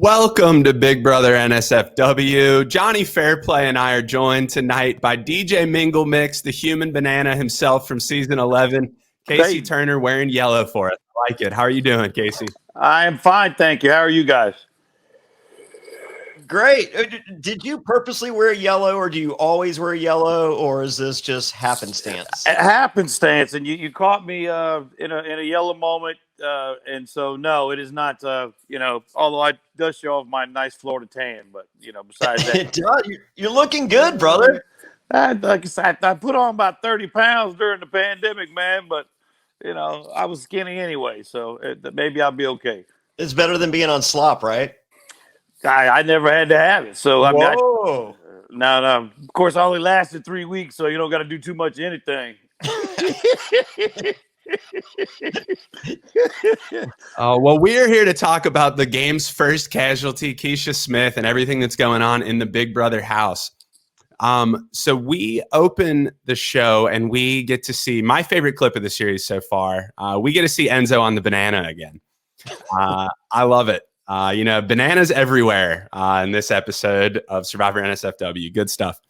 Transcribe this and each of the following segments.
Welcome to Big Brother NSFW. Jonny Fairplay and I are joined tonight by DJ Mingle Mix, the human banana himself from season 11. Casey Turner wearing yellow for us. I like it. How are you doing, Casey? I am fine, thank you. How are you guys? Great. Did you purposely wear yellow, or do you always wear yellow, or is this just happenstance? Happenstance, and you caught me in a yellow moment, and so no, it is not. Although I does show off my nice Florida tan, but besides that, It does. You're looking good, brother. Like I said, I put on about 30 pounds during the pandemic, man, but I was skinny anyway, so maybe I'll be okay. It's better than being on slop, right? I never had to have it, so Whoa. No. Of course, I only lasted 3 weeks, so you don't got to do too much of anything. Well, we're here to talk about the game's first casualty, Keesha Smith, and everything that's going on in the Big Brother house. So we open the show and we get to see my favorite clip of the series so far. We get to see Enzo on the banana again. I love it. Bananas everywhere in this episode of Survivor NSFW. Good stuff.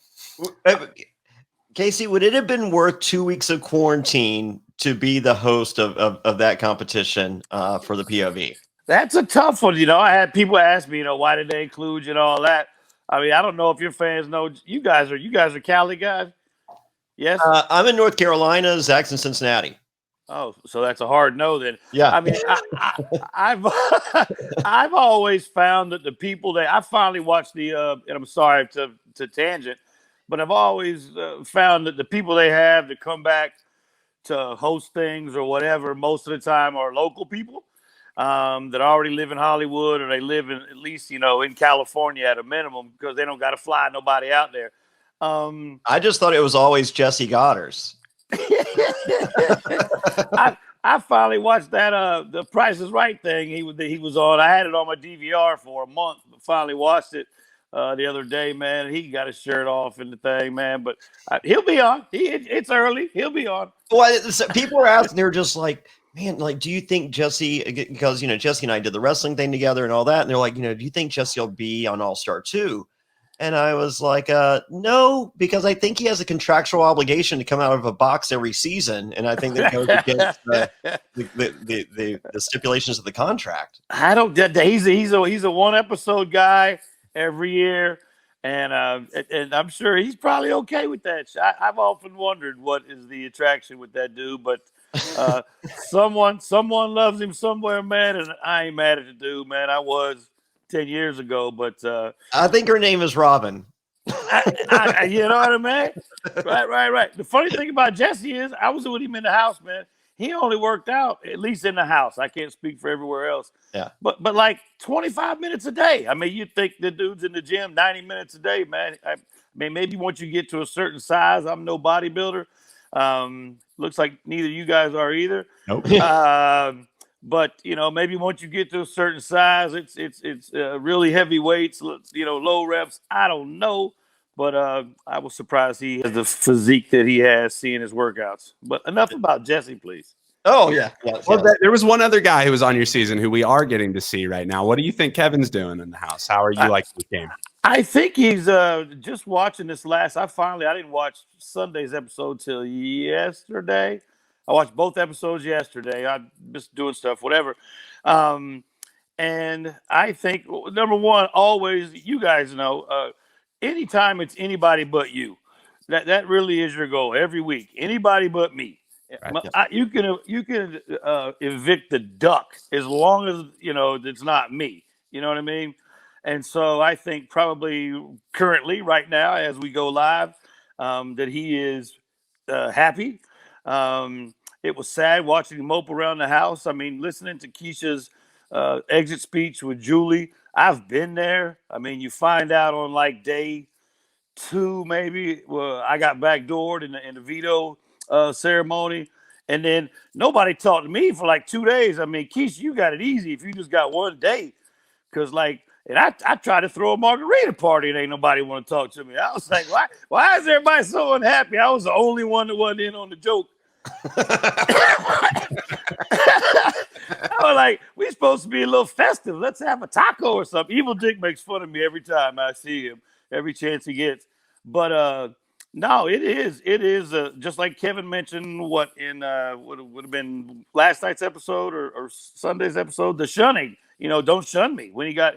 Casey, would it have been worth 2 weeks of quarantine to be the host of that competition for the POV? That's a tough one. I had people ask me, why did they include you and all that? I mean, I don't know if your fans know. You guys are Cali guys? Yes? I'm in North Carolina. Zach's in Cincinnati. Oh, so that's a hard no then. Yeah. I mean, I've always found that the people that I finally watched and I'm sorry to tangent, but I've always found that the people they have to come back to host things or whatever most of the time are local people that already live in Hollywood, or they live in at least in California at a minimum, because they don't got to fly nobody out there. I just thought it was always Jesse Goddard's. I finally watched that the Price is Right thing he was on. I had it on my DVR for a month, but finally watched it the other day, man. He got his shirt off in the thing, man, but he'll be on. It's early. He'll be on. Well, so people are asking, they're just like, man, like, do you think Jesse, because Jesse and I did the wrestling thing together and all that, and they're like, do you think Jesse will be on All-Star 2? And I was like, no, because I think he has a contractual obligation to come out of a box every season, and I think that goes against the stipulations of the contract. I don't. He's a one episode guy every year, and I'm sure he's probably okay with that. I've often wondered what is the attraction with that dude, but someone loves him somewhere, man, and I ain't mad at the dude, man. I was 10 years ago, but I think her name is Robin. You know what I mean? Right. The funny thing about Jesse is I was with him in the house, man. He only worked out, at least in the house. I can't speak for everywhere else. Yeah. But like 25 minutes a day. I mean, you think the dude's in the gym 90 minutes a day, man. I mean, maybe once you get to a certain size, I'm no bodybuilder. Looks like neither you guys are either. Nope. But maybe once you get to a certain size, it's really heavy weights, low reps. I don't know, but I was surprised he has the physique that he has, seeing his workouts. But enough about Jesse, please. Oh yeah. Well, there was one other guy who was on your season who we are getting to see right now. What do you think Kevin's doing in the house? How are you liking the game? I think he's just watching this I didn't watch Sunday's episode till yesterday. I watched both episodes yesterday. I'm just doing stuff, whatever. And I think, number one, always, you guys know, anytime it's anybody but you, that really is your goal every week. Anybody but me. Right. You can evict the duck as long as, it's not me. You know what I mean? And so I think probably currently right now, as we go live, that he is happy. It was sad watching him mope around the house. I mean, listening to Keisha's exit speech with Julie. I've been there. I mean, you find out on like day 2, maybe. Well, I got backdoored in the veto ceremony. And then nobody talked to me for like 2 days. I mean, Keisha, you got it easy if you just got one day. Because and I tried to throw a margarita party and ain't nobody want to talk to me. I was like, why is everybody so unhappy? I was the only one that wasn't in on the joke. I was like, we're supposed to be a little festive. Let's have a taco or something. Evil Dick makes fun of me every time I see him, every chance he gets. But no, it is just like Kevin mentioned. What would have been last night's episode or Sunday's episode? The shunning. Don't shun me when he got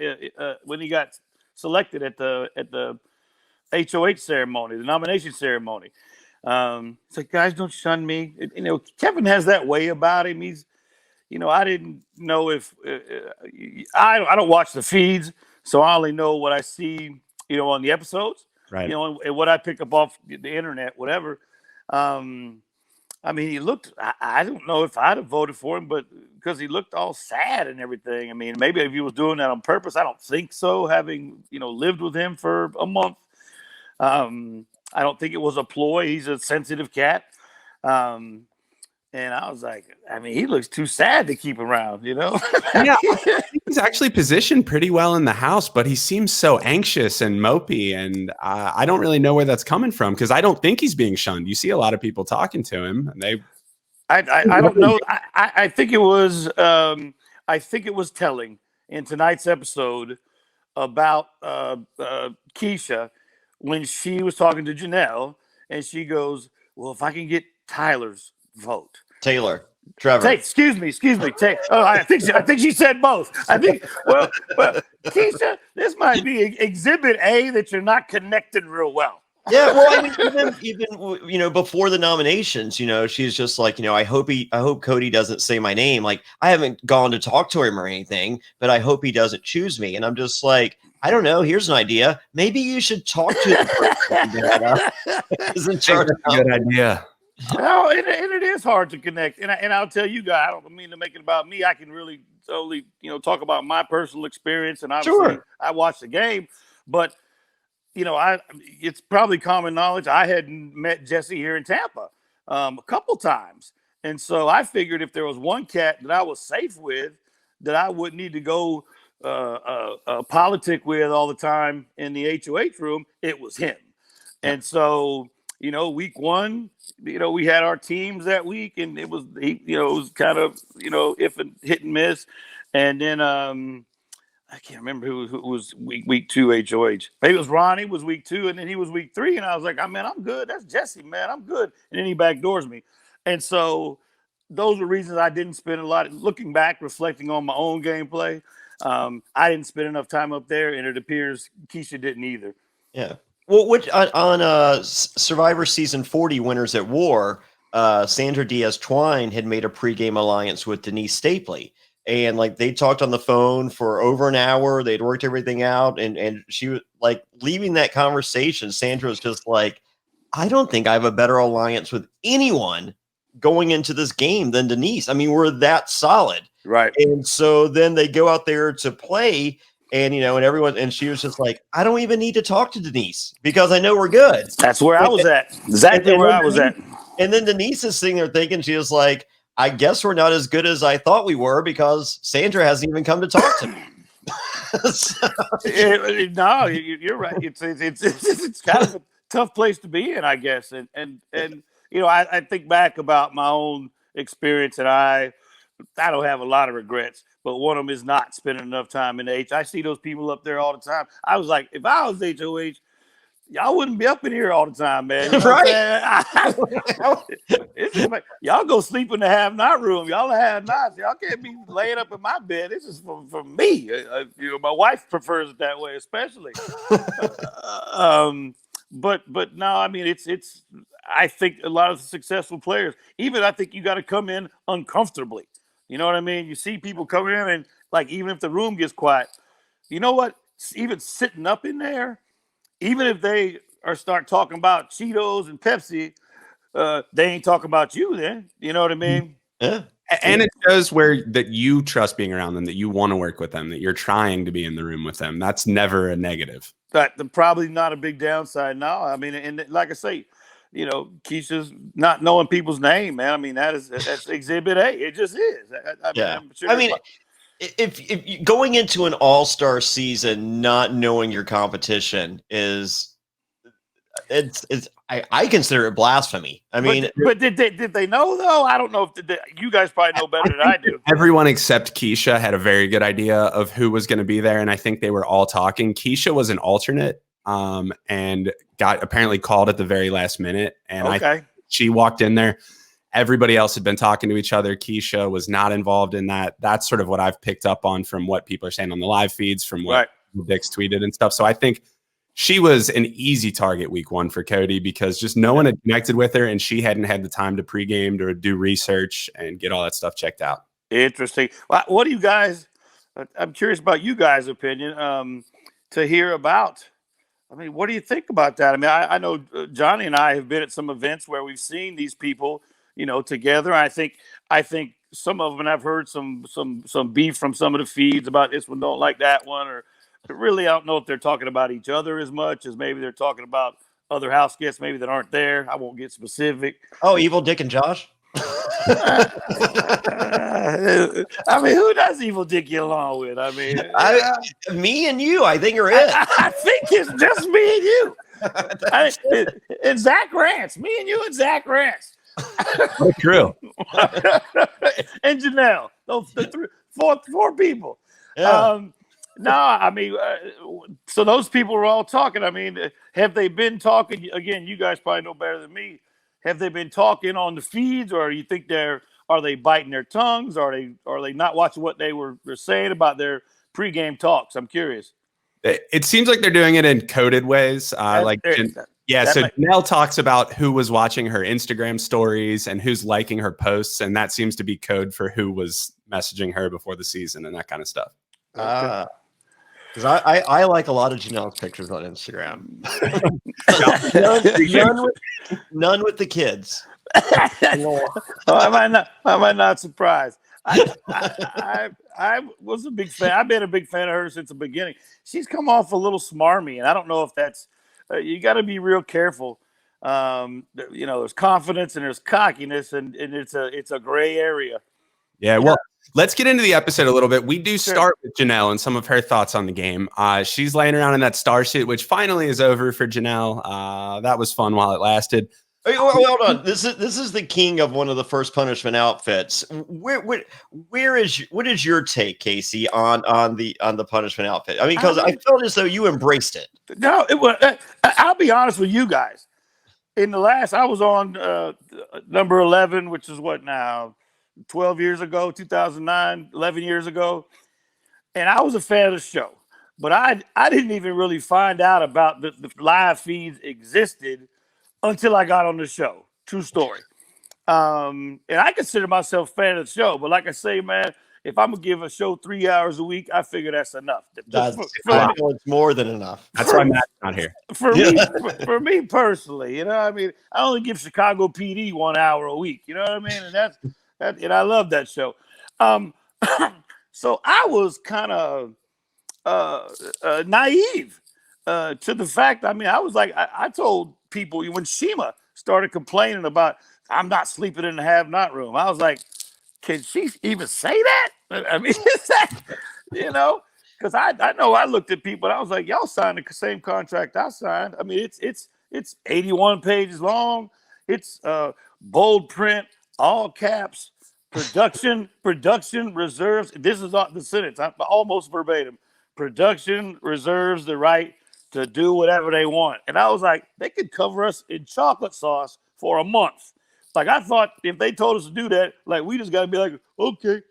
selected at the HOH ceremony, the nomination ceremony. It's like, guys, don't shun me. Kevin has that way about him. He's, I didn't know if I don't watch the feeds, so I only know what I see, on the episodes, right? And what I pick up off the internet, whatever. I mean, he looked. I don't know if I'd have voted for him, but because he looked all sad and everything. I mean, maybe if he was doing that on purpose, I don't think so. Having lived with him for a month. I don't think it was a ploy. He's a sensitive cat. And I was like, I mean, he looks too sad to keep around, Yeah, I think he's actually positioned pretty well in the house, but he seems so anxious and mopey. And I don't really know where that's coming from because I don't think he's being shunned. You see a lot of people talking to him and I don't know. I think it was telling in tonight's episode about Keesha when she was talking to Janelle and she goes, well, if I can get Tyler's vote. Trevor. Excuse me. Oh, I think she said both. I think, well, Keesha, this might be exhibit A that you're not connected real well. Yeah, well, I mean, even before the nominations, she's just like, I hope Cody doesn't say my name. Like, I haven't gone to talk to him or anything, but I hope he doesn't choose me. And I'm just like, I don't know. Here's an idea. Maybe you should talk to the person. Isn't a good idea. No, and it is hard to connect. And I'll tell you guys, I don't mean to make it about me. I can really only talk about my personal experience. And obviously, I watched the game, but. It's probably common knowledge. I had met Jesse here in Tampa a couple times. And so I figured if there was one cat that I was safe with, that I wouldn't need to go politic with all the time in the HOH room, it was him. And so, week one, we had our teams that week and it was kind of, if and hit and miss. And then, I can't remember who was week 2 HOH. Maybe it was Ronnie was week 2, and then he was week 3. And I was like, man, I'm good. That's Jesse, man. I'm good. And then he backdoors me. And so those are reasons I didn't spend a lot. Looking back, reflecting on my own gameplay, I didn't spend enough time up there, and it appears Keesha didn't either. Yeah. Well, which on Survivor Season 40, Winners at War, Sandra Diaz-Twine had made a pregame alliance with Denise Stapley. And like they talked on the phone for over an hour. They'd worked everything out. And she was like leaving that conversation. Sandra was just like, I don't think I have a better alliance with anyone going into this game than Denise. I mean, we're that solid. Right. And so then they go out there to play and, and everyone, and she was just like, I don't even need to talk to Denise because I know we're good. That's where I was at. Exactly where I was at. And then Denise is sitting there thinking, she was like, I guess we're not as good as I thought we were because Sandra hasn't even come to talk to me. No, you're right. It's kind of a tough place to be in, I guess. And I think back about my own experience, and I don't have a lot of regrets. But one of them is not spending enough time in the H. I see those people up there all the time. I was like, if I was HOH, y'all wouldn't be up in here all the time, man. You know right? Y'all go sleep in the have-not room. Y'all have-nots. Y'all can't be laying up in my bed. This is for me. My wife prefers it that way, especially. But no, I mean, it's. I think a lot of the successful players, even I think you got to come in uncomfortably. You know what I mean? You see people come in and like, even if the room gets quiet, you know what? Even sitting up in there. Even if they start talking about Cheetos and Pepsi, they ain't talking about you then. You know what I mean? Yeah. And it shows that you trust being around them, that you want to work with them, that you're trying to be in the room with them. That's never a negative. But probably not a big downside. No, I mean, and like I say, Keisha's not knowing people's name, man. I mean, that's exhibit A. It just is. I mean, if going into an all-star season not knowing your competition it's I consider it blasphemy. I mean, but did they know though? I don't know if you guys probably know better than I do. Everyone except Keesha had a very good idea of who was going to be there, and I think they were all talking. Keesha was an alternate, and got apparently called at the very last minute. And she walked in there. Everybody else had been talking to each other. Keesha was not involved in that. That's sort of what I've picked up on from what people are saying on the live feeds, from what Dick's tweeted and stuff. So I think she was an easy target week 1 for Cody, because just no one had connected with her, and she hadn't had the time to pregame or do research and get all that stuff checked out. Interesting. What do you guys? I'm curious about you guys' opinion to hear about. I mean, what do you think about that? I mean, I know Jonny and I have been at some events where we've seen these people, together. I think some of them, and I've heard some beef from some of the feeds about this one don't like that one, or really I don't know if they're talking about each other as much as maybe they're talking about other house guests maybe that aren't there. I won't get specific. Oh, Evil Dick and Josh. I mean, who does Evil Dick get along with? I mean, me and you, I think are it. I think it's just me and you. And Zack Rance. Me and you and Zack Rance. True. And Janelle. Those four people. Yeah. No, I mean, so those people were all talking. I mean, have they been talking? Again, you guys probably know better than me. Have they been talking on the feeds, or you think are they biting their tongues? Are they not watching what they were saying about their pregame talks? I'm curious. It seems like they're doing it in coded ways. So Janelle talks about who was watching her Instagram stories and who's liking her posts, and that seems to be code for who was messaging her before the season and that kind of stuff. Because I like a lot of Janelle's pictures on Instagram. none with the kids. I might not surprise. I was a big fan. I've been a big fan of her since the beginning. She's come off a little smarmy, and I don't know if that's you got to be real careful. There's confidence and there's cockiness, and it's a gray area. Yeah, well, let's get into the episode a little bit. We do start with Janelle and some of her thoughts on the game. She's laying around in that star suit, which finally is over for Janelle. That was fun while it lasted. Hey, hold on. This is the king of one of the first punishment outfits. What is your take, Casey, on the punishment outfit? I mean, because I felt as though you embraced it. No, it was. I'll be honest with you guys. In the last, I was on number 11, which is what now, 12 years ago, 2009, 11 years ago, and I was a fan of the show. But I didn't even really find out about the live feeds existed until I got on the show. True story. And I consider myself a fan of the show. But like I say, man, if I'm going to give a show 3 hours a week, I figure that's enough. It's more than enough. That's why Matt's not here. For me personally, I mean, I only give Chicago PD 1 hour a week. You know what I mean? And and I love that show. So I was kind of naive to the fact. I mean, I was like, I told people when Shima started complaining about I'm not sleeping in the have-not room, I was like, can she even say that? I mean, is that, because I know I looked at people and I was like, y'all signed the same contract I signed. I mean, it's 81 pages long. It's bold print, all caps, production reserves. This is the sentence. I'm almost verbatim. Production reserves the right to do whatever they want. And I was like, they could cover us in chocolate sauce for a month. Like, I thought if they told us to do that, like, we just got to be like, okay.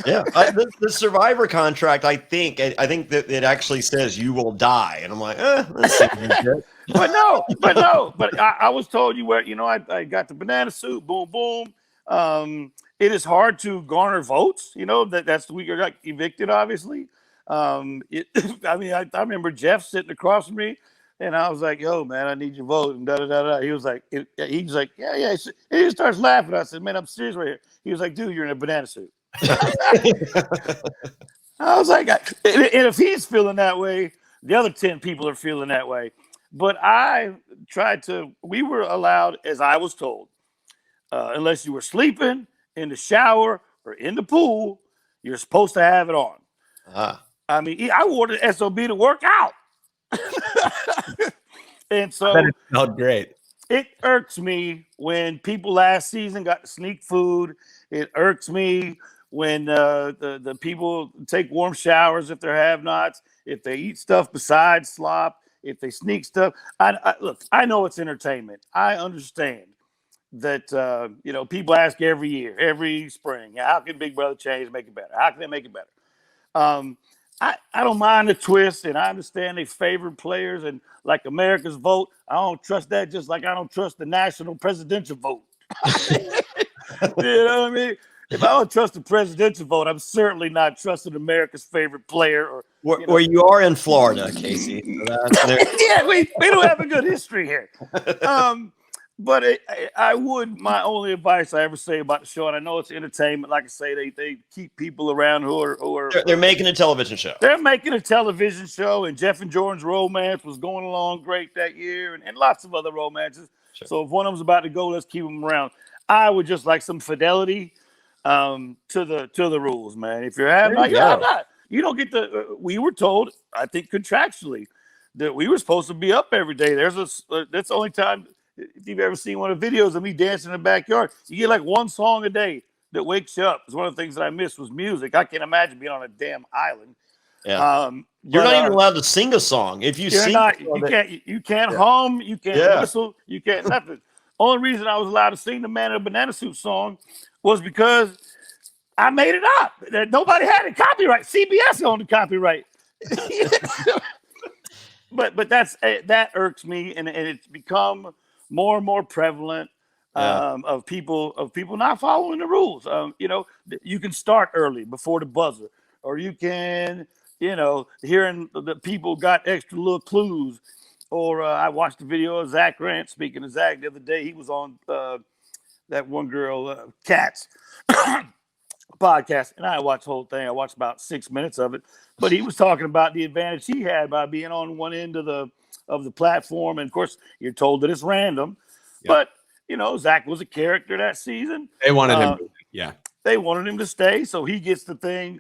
Yeah. The Survivor contract, I think that it actually says you will die. And I'm like, that's But I was told you where, I got the banana suit, boom, boom. It is hard to garner votes. That's the week I got evicted, obviously. I remember Jeff sitting across from me, and I was like, "Yo, man, I need your vote." And da da da da. He was like, "Yeah." And he starts laughing. I said, "Man, I'm serious right here." He was like, "Dude, you're in a banana suit." I was like, and if he's feeling that way, the other 10 people are feeling that way. But we were allowed, as I was told, unless you were sleeping in the shower or in the pool, you're supposed to have it on. I mean, I wore the SOB to work out. And so it felt great. it irks me when people last season got to sneak food. It irks me when the people take warm showers if they're have-nots, if they eat stuff besides slop, if they sneak stuff. Look, I know it's entertainment. I understand that people ask every year, every spring, how can Big Brother change, make it better? How can they make it better? I don't mind the twist, and I understand they favorite players, and like America's vote, I don't trust that, just like I don't trust the national presidential vote. You know what I mean? If I don't trust the presidential vote, I'm certainly not trusting America's favorite player. Or you are in Florida, Casey. So yeah, we don't have a good history here. But my only advice I ever say about the show, and I know it's entertainment, like I say, they keep people around who are they're making a television show. They're making a television show, and Jeff and Jordan's romance was going along great that year, and lots of other romances. Sure. So if one of them's about to go, let's keep them around. I would just like some fidelity to the rules, man. If you're having, you don't get the. We were told, I think contractually, that we were supposed to be up every day. That's the only time. If you've ever seen one of the videos of me dancing in the backyard, you get like one song a day that wakes you up. It's one of the things that I missed was music. I can't imagine being on a damn island. Yeah. You're not even allowed to sing a song. If you sing, you can't hum, you can't whistle, you can't nothing. Only reason I was allowed to sing the Man in a Banana Suit song was because I made it up. Nobody had it copyright. CBS owned the copyright. But that irks me, and it's become more and more prevalent of people not following the rules. You can start early before the buzzer, or you can, hearing the people got extra little clues. Or I watched the video of Zack Grant. Speaking of Zack, the other day he was on that one girl, Kat's podcast, and I watched the whole thing. I watched about 6 minutes of it, but he was talking about the advantage he had by being on one end of the platform. And of course, you're told that it's random, but Zack was a character that season. They wanted him. They wanted him to stay, so he gets the thing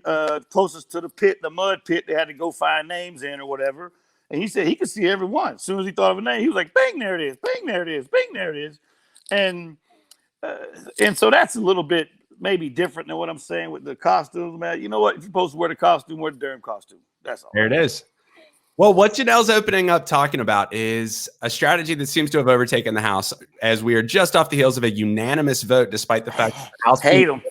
closest to the pit, the mud pit. They had to go find names in or whatever. And he said he could see everyone. As soon as he thought of a name, he was like, "Bing, there it is! Bing, there it is! Bing, there it is!" And so that's a little bit maybe different than what I'm saying with the costumes, man. You know what? If you're supposed to wear the costume, wear the damn costume. That's all. There it is. Well, what Janelle's opening up talking about is a strategy that seems to have overtaken the House, as we are just off the heels of a unanimous vote, despite the fact that the House hate them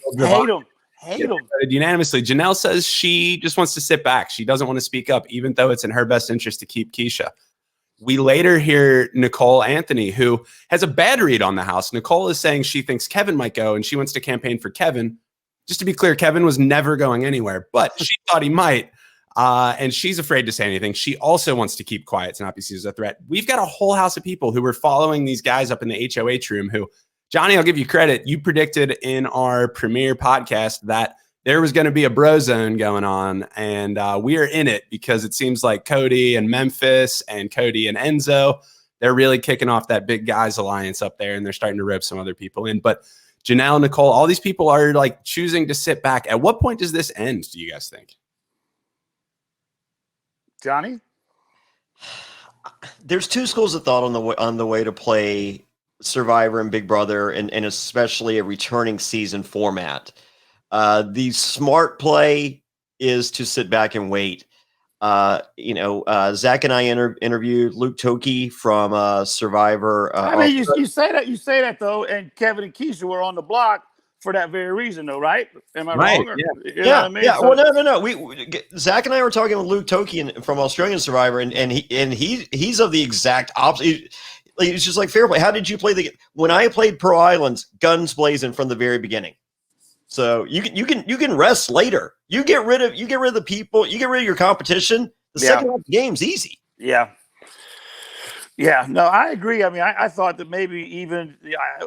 unanimously. Janelle says she just wants to sit back. She doesn't want to speak up, even though it's in her best interest to keep Keesha. We later hear Nicole Anthony, who has a bad read on the House. Nicole is saying she thinks Kevin might go, and she wants to campaign for Kevin. Just to be clear, Kevin was never going anywhere, but she thought he might. And she's afraid to say anything. She also wants to keep quiet to not be seen as a threat. We've got a whole house of people who were following these guys up in the HOH room who, Jonny, I'll give you credit. You predicted in our premiere podcast that there was going to be a bro zone going on, and we are in it because it seems like Cody and Memphis and Cody and Enzo, they're really kicking off that big guys alliance up there, and they're starting to rope some other people in. But Janelle, Nicole, all these people are like choosing to sit back. At what point does this end, do you guys think? Jonny? There's two schools of thought on the way to play Survivor and Big Brother, and especially a returning season format. The smart play is to sit back and wait. Zack and I interviewed Luke Toki from Survivor. You say that though, and Kevin and Keesha were on the block for that very reason, though, right? Am I wrong? You know what I mean? Yeah. Well, no. Zack and I were talking with Luke Toki from Australian Survivor, and he's of the exact opposite. It's just like Fairplay. How did you play when I played Pro Islands? Guns blazing from the very beginning. So you can rest later. You get rid of the people. You get rid of your competition. The second half of the game's easy. Yeah. Yeah, no, I agree. I mean, I thought that maybe even,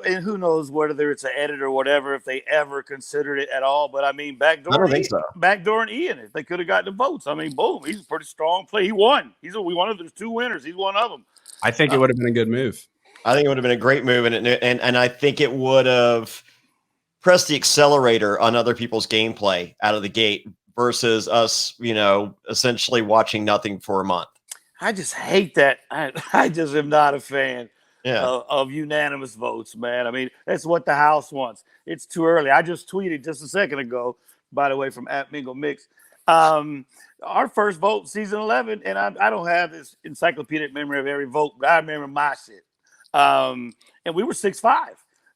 and who knows whether it's an edit or whatever, if they ever considered it at all. But I mean, backdoor and Ian, if they could have gotten the votes. I mean, boom, he's a pretty strong play. He won. There's two winners. He's one of them. I think it would have been a good move. I think it would have been a great move, and I think it would have pressed the accelerator on other people's gameplay out of the gate versus us, essentially watching nothing for a month. I just hate that. I just am not a fan of unanimous votes, man. I mean, that's what the House wants. It's too early. I just tweeted just a second ago, by the way, from @MingoMix. Our first vote, season 11, and I don't have this encyclopedic memory of every vote, but I remember my shit. And we were 6-5.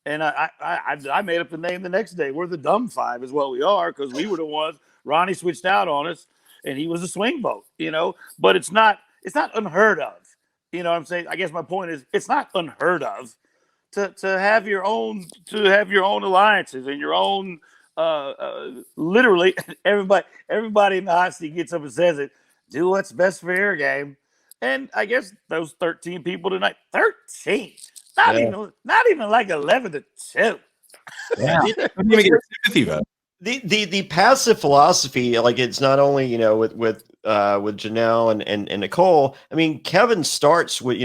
And I made up the name the next day. We're the dumb 5 is what we are, because we were the ones. Ronnie switched out on us, and he was a swing vote, But it's not unheard of. You know what I'm saying? I guess my point is it's not unheard of to have your own alliances and your own literally everybody in the hot seat gets up and says it. Do what's best for your game. And I guess those 13 people tonight, 13. Not even like 11-2. Yeah. Didn't even get a sympathy vote. The passive philosophy, like it's not only with Janelle and Nicole. I mean, Kevin starts with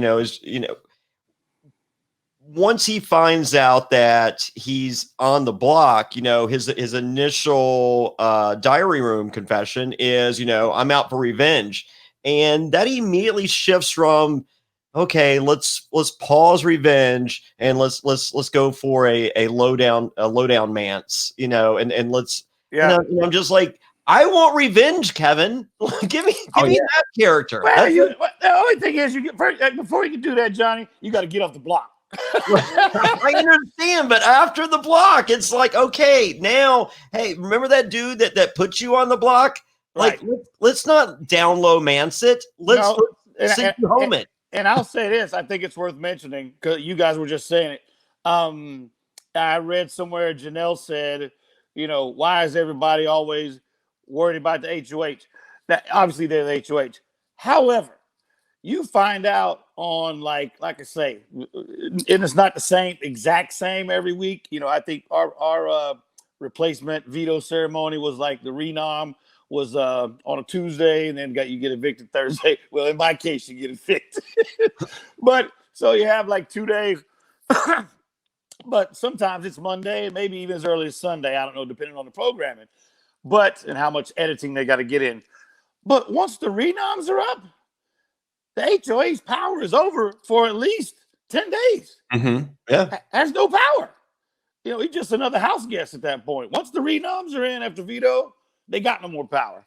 once he finds out that he's on the block, his initial diary room confession is I'm out for revenge, and that immediately shifts from okay, let's pause revenge and let's go for a lowdown Mance, and let's I'm just like, I want revenge, Kevin. give me that character. Well, the only thing is, before you can do that, Johnny, you got to get off the block. I understand, but after the block, it's like, okay, now, hey, remember that dude that put you on the block? Like, right. Let's not down low Mance it. Let's send you home it. And I'll say this, I think it's worth mentioning, because you guys were just saying it. I read somewhere Janelle said, why is everybody always worried about the HOH? That obviously they're the HOH. However, you find out on like I say, and it's not the exact same every week. I think our replacement veto ceremony was like the renom was on a Tuesday, and then you get evicted Thursday. Well, in my case, you get evicted. But so you have like 2 days. But sometimes it's Monday, and maybe even as early as Sunday. I don't know, depending on the programming, and how much editing they got to get in. But once the renoms are up, the HOA's power is over for at least 10 days. Mm-hmm. Yeah, has no power. He's just another house guest at that point. Once the renoms are in after veto, they got no more power.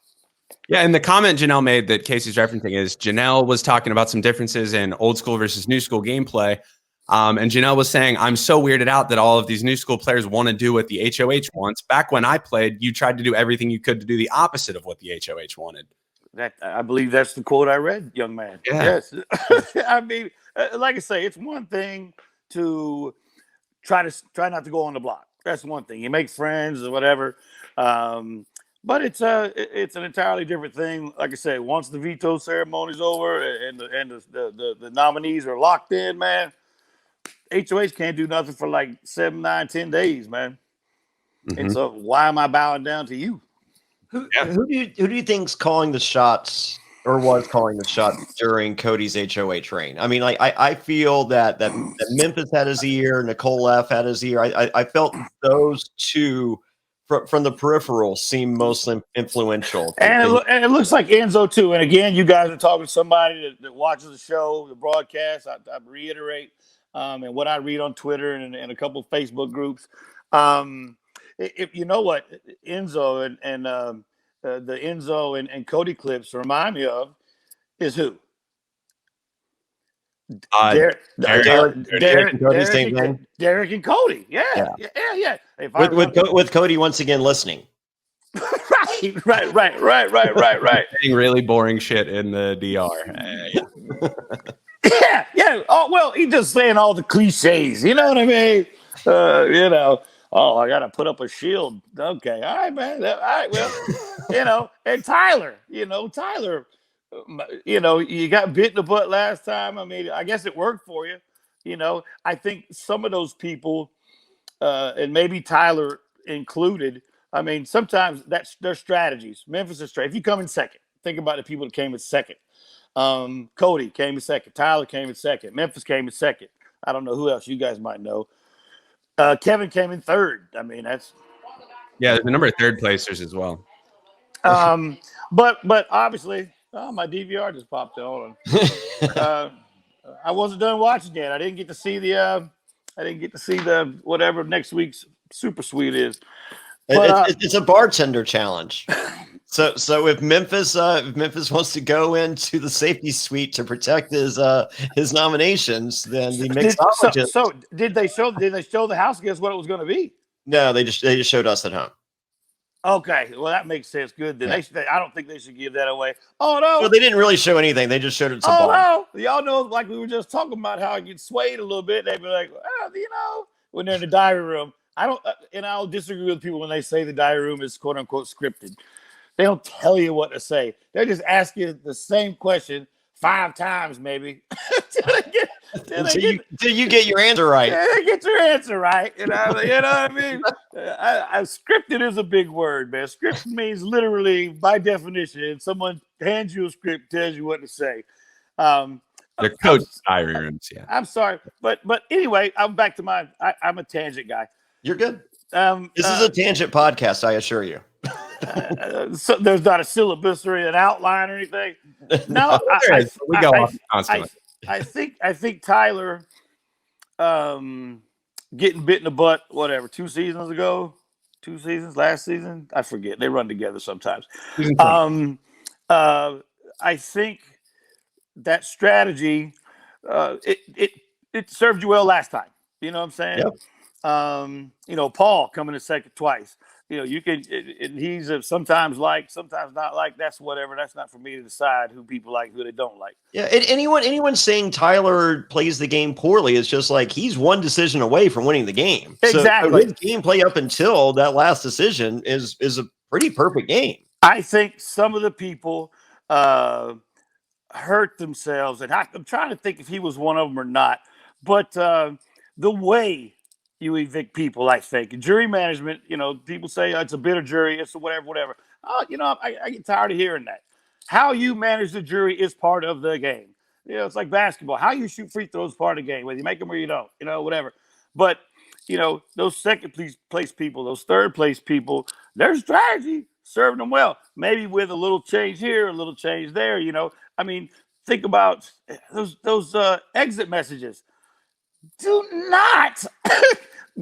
Yeah, and the comment Janelle made that Casey's referencing is Janelle was talking about some differences in old school versus new school gameplay. And Janelle was saying, I'm so weirded out that all of these new school players want to do what the HOH wants. Back when I played, you tried to do everything you could to do the opposite of what the HOH wanted. I believe that's the quote I read, young man. Yeah. Yes. I mean, like I say, it's one thing to try not to go on the block. That's one thing. You make friends or whatever. But it's an entirely different thing. Like I say, once the veto ceremony's over and the nominees are locked in, man, HOH can't do nothing for like 7, 9, 10 days, man. Mm-hmm. And so why am I bowing down to you? Who do you think's calling the shots or was calling the shots during Cody's HOH reign? I mean, like I feel that Memphis had his ear, Nicole F had his ear. I felt those two from the peripheral seem most influential. And it looks like Enzo too. And again, you guys are talking to somebody that watches the show, the broadcast. I reiterate, and what I read on Twitter and a couple of Facebook groups. If you know what Enzo and the Enzo and Cody clips remind me of is who? Derek and Cody. Yeah. With Cody once again listening. Right. Saying really boring shit in the DR. Yeah. Oh well, he's just saying all the cliches. You know what I mean? Oh, I gotta put up a shield. Okay, all right, man. All right, well, and Tyler, you got bit in the butt last time. I mean, I guess it worked for you. I think some of those people, and maybe Tyler included. I mean, sometimes that's their strategies. Memphis is straight. If you come in second, think about the people that came in second. Cody came in second. Tyler came in second. Memphis came in second. I don't know who else you guys might know. Kevin came in third. I mean, there's a number of third placers as well. But obviously, my DVR just popped on. I wasn't done watching yet. I didn't get to see the whatever next week's Super Sweet is. But It's a bartender challenge. So if Memphis wants to go into the safety suite to protect his nominations, then the mixologist. So did they show the house guests what it was going to be? No, they just showed us at home. Okay, well that makes sense. Good. Then I don't think they should give that away. Oh no, well they didn't really show anything. They just showed it. No, y'all know, like we were just talking about how it gets swayed a little bit. They'd be like, when they're in the diary room. I'll disagree with people when they say the diary room is quote unquote scripted. They don't tell you what to say. They just ask you the same question 5 times, maybe. Till you get your answer right. Yeah, they get your answer right. You know what I mean? Scripted is a big word, man. Scripted means literally, by definition, someone hands you a script, tells you what to say. They're coach diary rooms, yeah. I'm sorry, but anyway, I'm back to I'm a tangent guy. You're good. This is a tangent podcast, I assure you. So there's not a syllabus or an outline or anything. No, we go off constantly. I think Tyler getting bit in the butt, whatever, 2 seasons ago, last season, I forget. They run together sometimes. I think that strategy it served you well last time. You know what I'm saying? Yep. Paul coming in second twice. You can. He's sometimes like, sometimes not like. That's whatever. That's not for me to decide who people like, who they don't like. Yeah. And anyone saying Tyler plays the game poorly is just like he's one decision away from winning the game. Exactly. So his gameplay up until that last decision is a pretty perfect game. I think some of the people hurt themselves, and I'm trying to think if he was one of them or not. But the way you evict people, I think. Jury management, people say it's a bitter jury, it's a whatever. I get tired of hearing that. How you manage the jury is part of the game. It's like basketball. How you shoot free throws is part of the game, whether you make them or you don't, whatever. But, those second place people, those third place people, their strategy serving them well. Maybe with a little change here, a little change there, think about those exit messages. Do not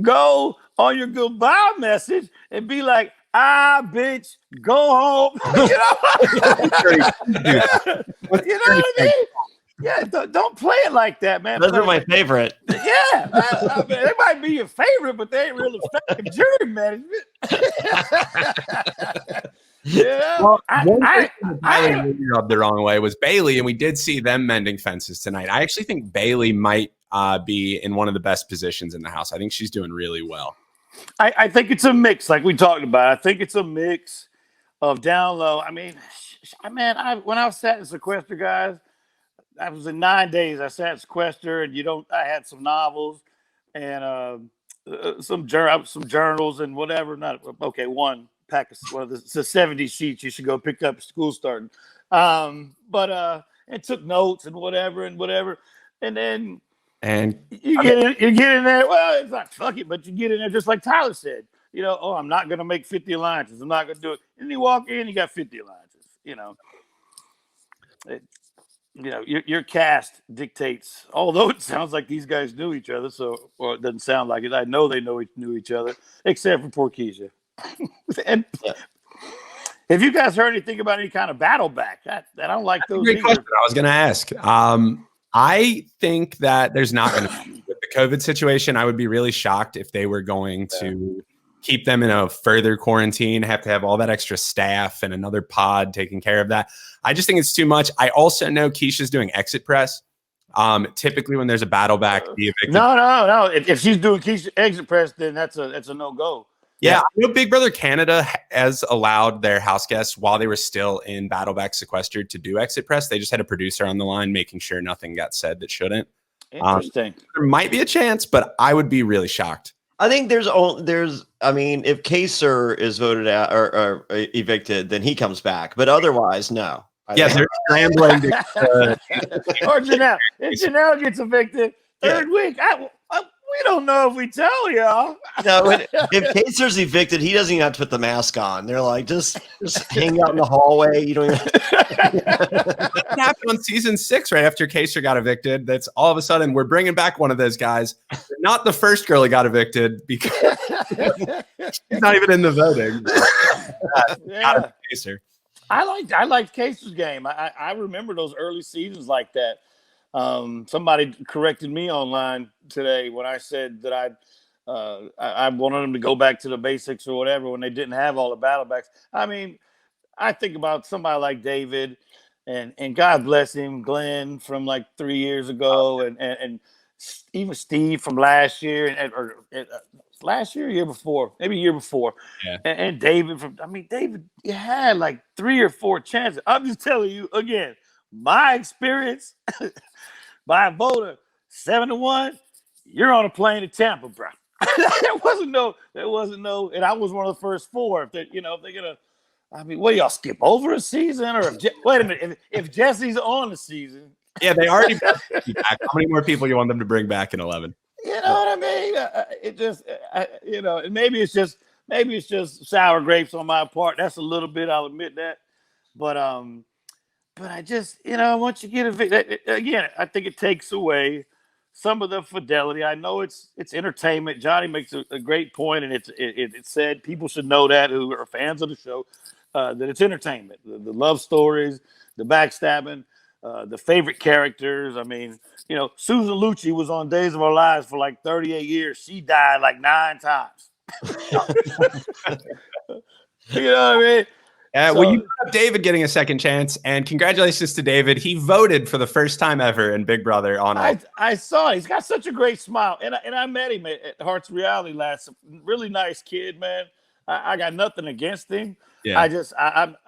go on your goodbye message and be like, bitch, go home. You know what I mean? Yeah, don't play it like that, man. Those are my favorite. Yeah, they might be your favorite, but they ain't really effective jury management. Well, I rubbed the wrong way was Bailey, and we did see them mending fences tonight. I actually think Bailey might be in one of the best positions in the house. I think she's doing really well. I think it's a mix, like we talked about. I think it's a mix of down low. When I sat in sequester, guys, I was in 9 days. I sat in sequester, and I had some novels and some journals and whatever. One pack of one of the 70 sheets you should go pick up. School starting, but took notes and whatever, and then. And you get in there. Well, it's not fuck it, but you get in there just like Tyler said. I'm not going to make 50 alliances. I'm not going to do it. And you walk in, you got 50 alliances. Your cast dictates. Although it sounds like these guys knew each other, or it doesn't sound like it. I know they knew each other, except for poor Keesha. And have you guys heard anything about any kind of battle back? I don't like those. Great question. I was going to ask. I think that there's not going to be with the COVID situation. I would be really shocked if they were going to keep them in a further quarantine, have to have all that extra staff and another pod taking care of that. I just think it's too much. I also know Keisha's doing exit press. Typically when there's a battle back, no. If she's doing Keisha exit press, then that's a no-go. Yeah, I know Big Brother Canada has allowed their house guests while they were still in Battleback sequestered to do exit press. They just had a producer on the line making sure nothing got said that shouldn't. Interesting. There might be a chance, but I would be really shocked. I think if Kaser is voted out or evicted, then he comes back. But otherwise, no. They're scrambling. Or Janelle. If Janelle gets evicted, third week, We don't know if we tell y'all. No, if Kaser's evicted, he doesn't even have to put the mask on. They're like, just hang out in the hallway. You don't even. What happened on season 6 right after Keesha got evicted? That's all of a sudden we're bringing back one of those guys. Not the first girl who got evicted because she's not even in the voting. Yeah. Keesha. I liked Keesha's game. I remember those early seasons like that. Somebody corrected me online today when I said that I wanted them to go back to the basics or whatever when they didn't have all the battle backs. I mean, I think about somebody like David and God bless him, Glenn from like 3 years ago, and even Steve from last year or last year before, maybe year before, Yeah. and David David, you had like 3 or 4 chances. I'm just telling you again, my experience. By a vote of 7-1, you're on a plane to Tampa, bro. there wasn't no, and I was one of the first 4. If they're gonna, what y'all skip over a season, or wait a minute, if Jesse's on the season, Yeah, they already brought you back. How many more people you want them to bring back in 11? you know what I mean? It just, and maybe it's just sour grapes on my part. That's a little bit, I'll admit that, but I just, once you get again, I think it takes away some of the fidelity. I know it's entertainment. Jonny makes a great point, and it said people should know that who are fans of the show, that it's entertainment. The love stories, the backstabbing, the favorite characters. I mean, Susan Lucci was on Days of Our Lives for like 38 years. She died like 9 times. You know what I mean? Well, you brought up David getting a second chance, and congratulations to David. He voted for the first time ever in Big Brother on I saw it. He's got such a great smile, and I met him at Hearts Reality last. Really nice kid, man. I got nothing against him. Yeah.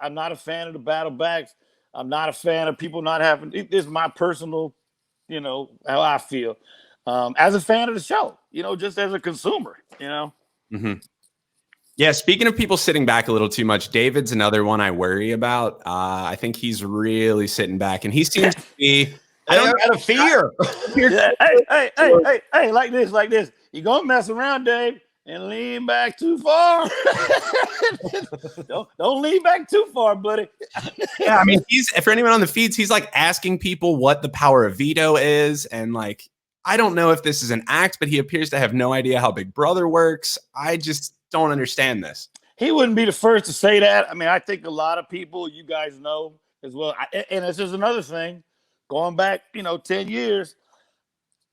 I'm not a fan of the battle backs. I'm not a fan of people not having. This is my personal, how I feel. As a fan of the show, just as a consumer, Mm-hmm. Yeah, speaking of people sitting back a little too much, David's another one I worry about. I think he's really sitting back, and he seems to be. I don't out of fear. Yeah, hey, like this. You're gonna mess around, Dave, and lean back too far. don't lean back too far, buddy. Yeah, I mean, he's for anyone on the feeds, he's like asking people what the power of veto is, and like I don't know if this is an act, but he appears to have no idea how Big Brother works. I just don't understand this. He wouldn't be the first to say that. I mean, I think a lot of people, you guys know as well. And this is another thing, going back, 10 years,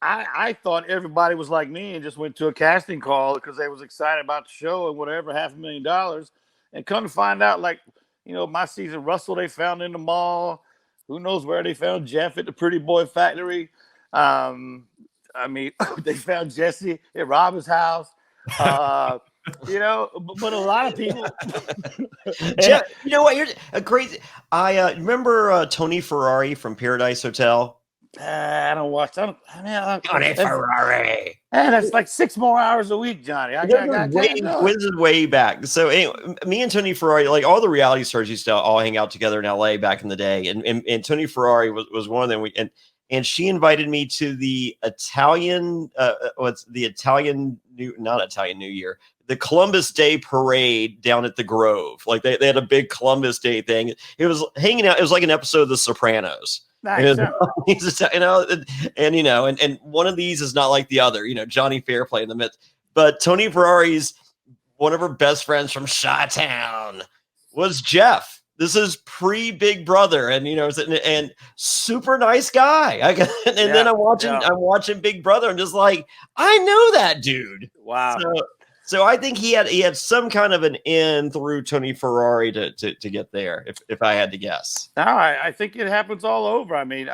I thought everybody was like me and just went to a casting call because they was excited about the show and whatever, $500,000. And come to find out, like, my season, Russell, they found in the mall. Who knows where they found Jeff at the Pretty Boy Factory. They found Jesse at Robin's house. But a lot of people. Jeff, you know what? You're a crazy. I remember Tony Ferrari from Paradise Hotel. I don't watch. Tony Ferrari. That's like 6 more hours a week, Jonny. This is way back. So anyway, me and Tony Ferrari, like all the reality stars, used to all hang out together in LA back in the day, and Tony Ferrari was one of them. And she invited me to the Italian, New Year, the Columbus Day parade down at the Grove. Like they had a big Columbus Day thing. It was hanging out. It was like an episode of The Sopranos. Nice. And one of these is not like the other, Johnny Fairplay in the midst. But Tony Ferrari's one of her best friends from Chi-Town was Jeff. This is pre-Big Brother, and super nice guy. Then I'm watching Big Brother. I'm just like, I know that dude. Wow. So I think he had some kind of an in through Tony Ferrari to get there. If I had to guess. No, I think it happens all over. I mean,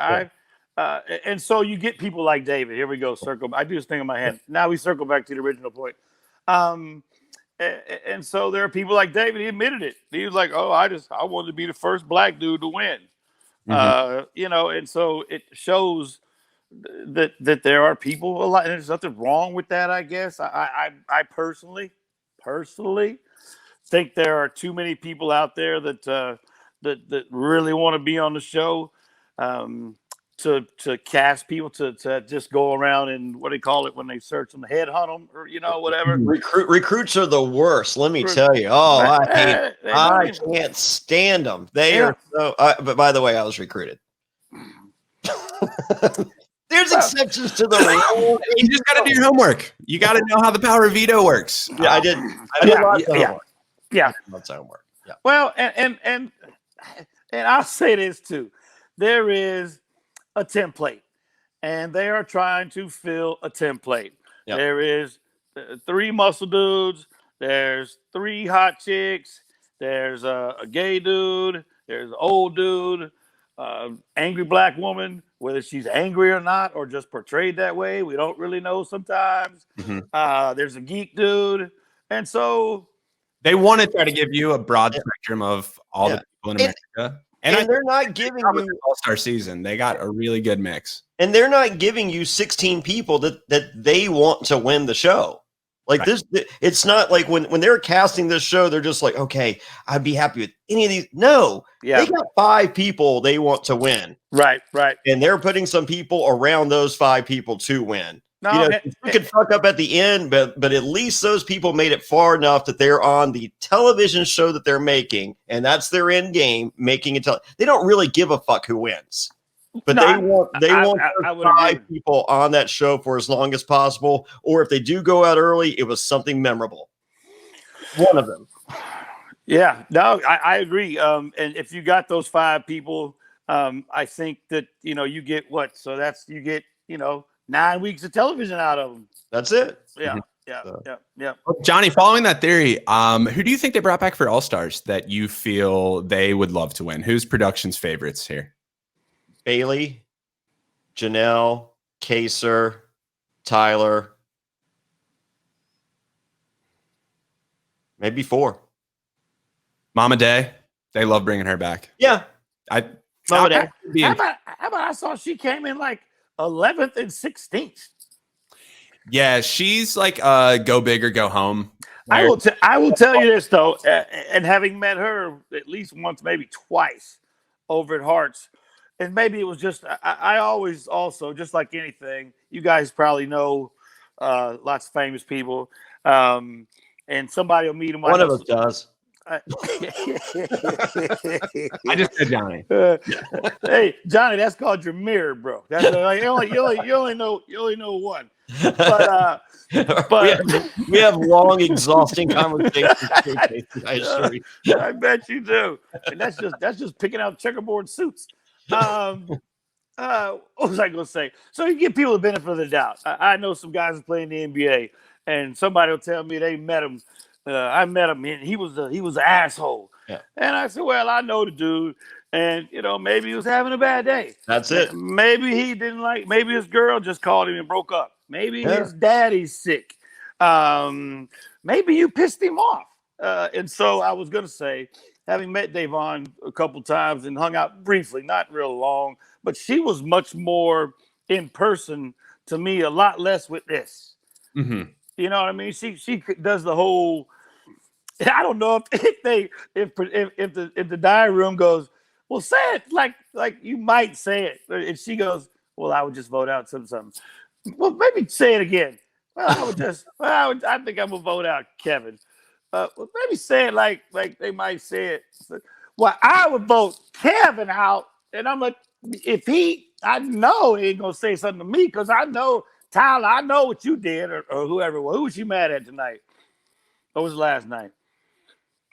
and so you get people like David. Here we go. I do this thing in my head. Now we circle back to the original point. And so there are people like David. He admitted it. He was like, "Oh, I wanted to be the first black dude to win." Mm-hmm. And so it shows that there are people a lot, and there's nothing wrong with that. I guess I personally think there are too many people out there that really want to be on the show to cast people to just go around and what do they call it when they search them, headhunt them, or whatever. Recruits are the worst. Let me tell you. Oh, I can't stand them. They are so. But by the way, I was recruited. There's exceptions to the rule. You just got to do your homework. You got to know how the power of veto works. Yeah, I did. I did lots of homework. Lots of homework. Yeah. Well, and I'll say this too. There is a template, and they are trying to fill a template. Yep. There is 3 muscle dudes. There's 3 hot chicks. There's a gay dude. There's an old dude. Angry black woman, whether she's angry or not, or just portrayed that way, we don't really know sometimes. Mm-hmm. There's a geek dude, and so they want to try to give you a broad spectrum of all the people in America. And they're not giving you all-star season. They got a really good mix, and they're not giving you 16 people that they want to win the show. Like this, it's not like when they're casting this show, they're just like, okay, I'd be happy with any of these. No, they got 5 people they want to win. Right. And they're putting some people around those 5 people to win. No, you could fuck up at the end, but at least those people made it far enough that they're on the television show that they're making, and that's their end game, making it. They don't really give a fuck who wins. But they want 5 people on that show for as long as possible. Or if they do go out early, it was something memorable. One of them. Yeah, no, I agree. And if you got those 5 people, I think that, you get what? So you get 9 weeks of television out of them. That's it. Yeah. Yeah. Well, Jonny, following that theory, who do you think they brought back for All-Stars that you feel they would love to win? Who's production's favorites here? Bailey, Janelle, Keesha, Tyler, maybe 4. Mama Day, they love bringing her back. Yeah, Mama Day. How about I saw she came in like 11th and 16th. Yeah, she's like go big or go home. I will tell you this though, and having met her at least once, maybe twice, over at Hearts. And maybe it was just, I always also, just like anything, you guys probably know lots of famous people. And somebody will meet them. One of us does. I just said Jonny. Hey, Jonny, that's called your mirror, bro. That's you only know one. But we have long, exhausting conversations. I bet you do. And that's just picking out checkerboard suits. What was I going to say? So you give people the benefit of the doubt. I know some guys that play in the NBA, and somebody will tell me they met him. I met him, and he was an asshole. Yeah. And I said, well, I know the dude, and maybe he was having a bad day. That's it. Maybe he didn't like. Maybe his girl just called him and broke up. Maybe his daddy's sick. Maybe you pissed him off. And so I was going to say, having met Davon a couple times and hung out briefly, not real long, but she was much more in person to me, a lot less with this. Mm-hmm. You know what I mean? She does the whole. I don't know if the diary room goes, well, say it like you might say it, and she goes, well, I would just vote out something. Well, maybe say it again. Well, I think I'm gonna vote out Kevin. Well, maybe say it like they might say it. Well, I would vote Kevin out, and I'm like, I know he ain't gonna say something to me because I know Tyler. I know what you did, or whoever. Well, who was you mad at tonight? What was last night?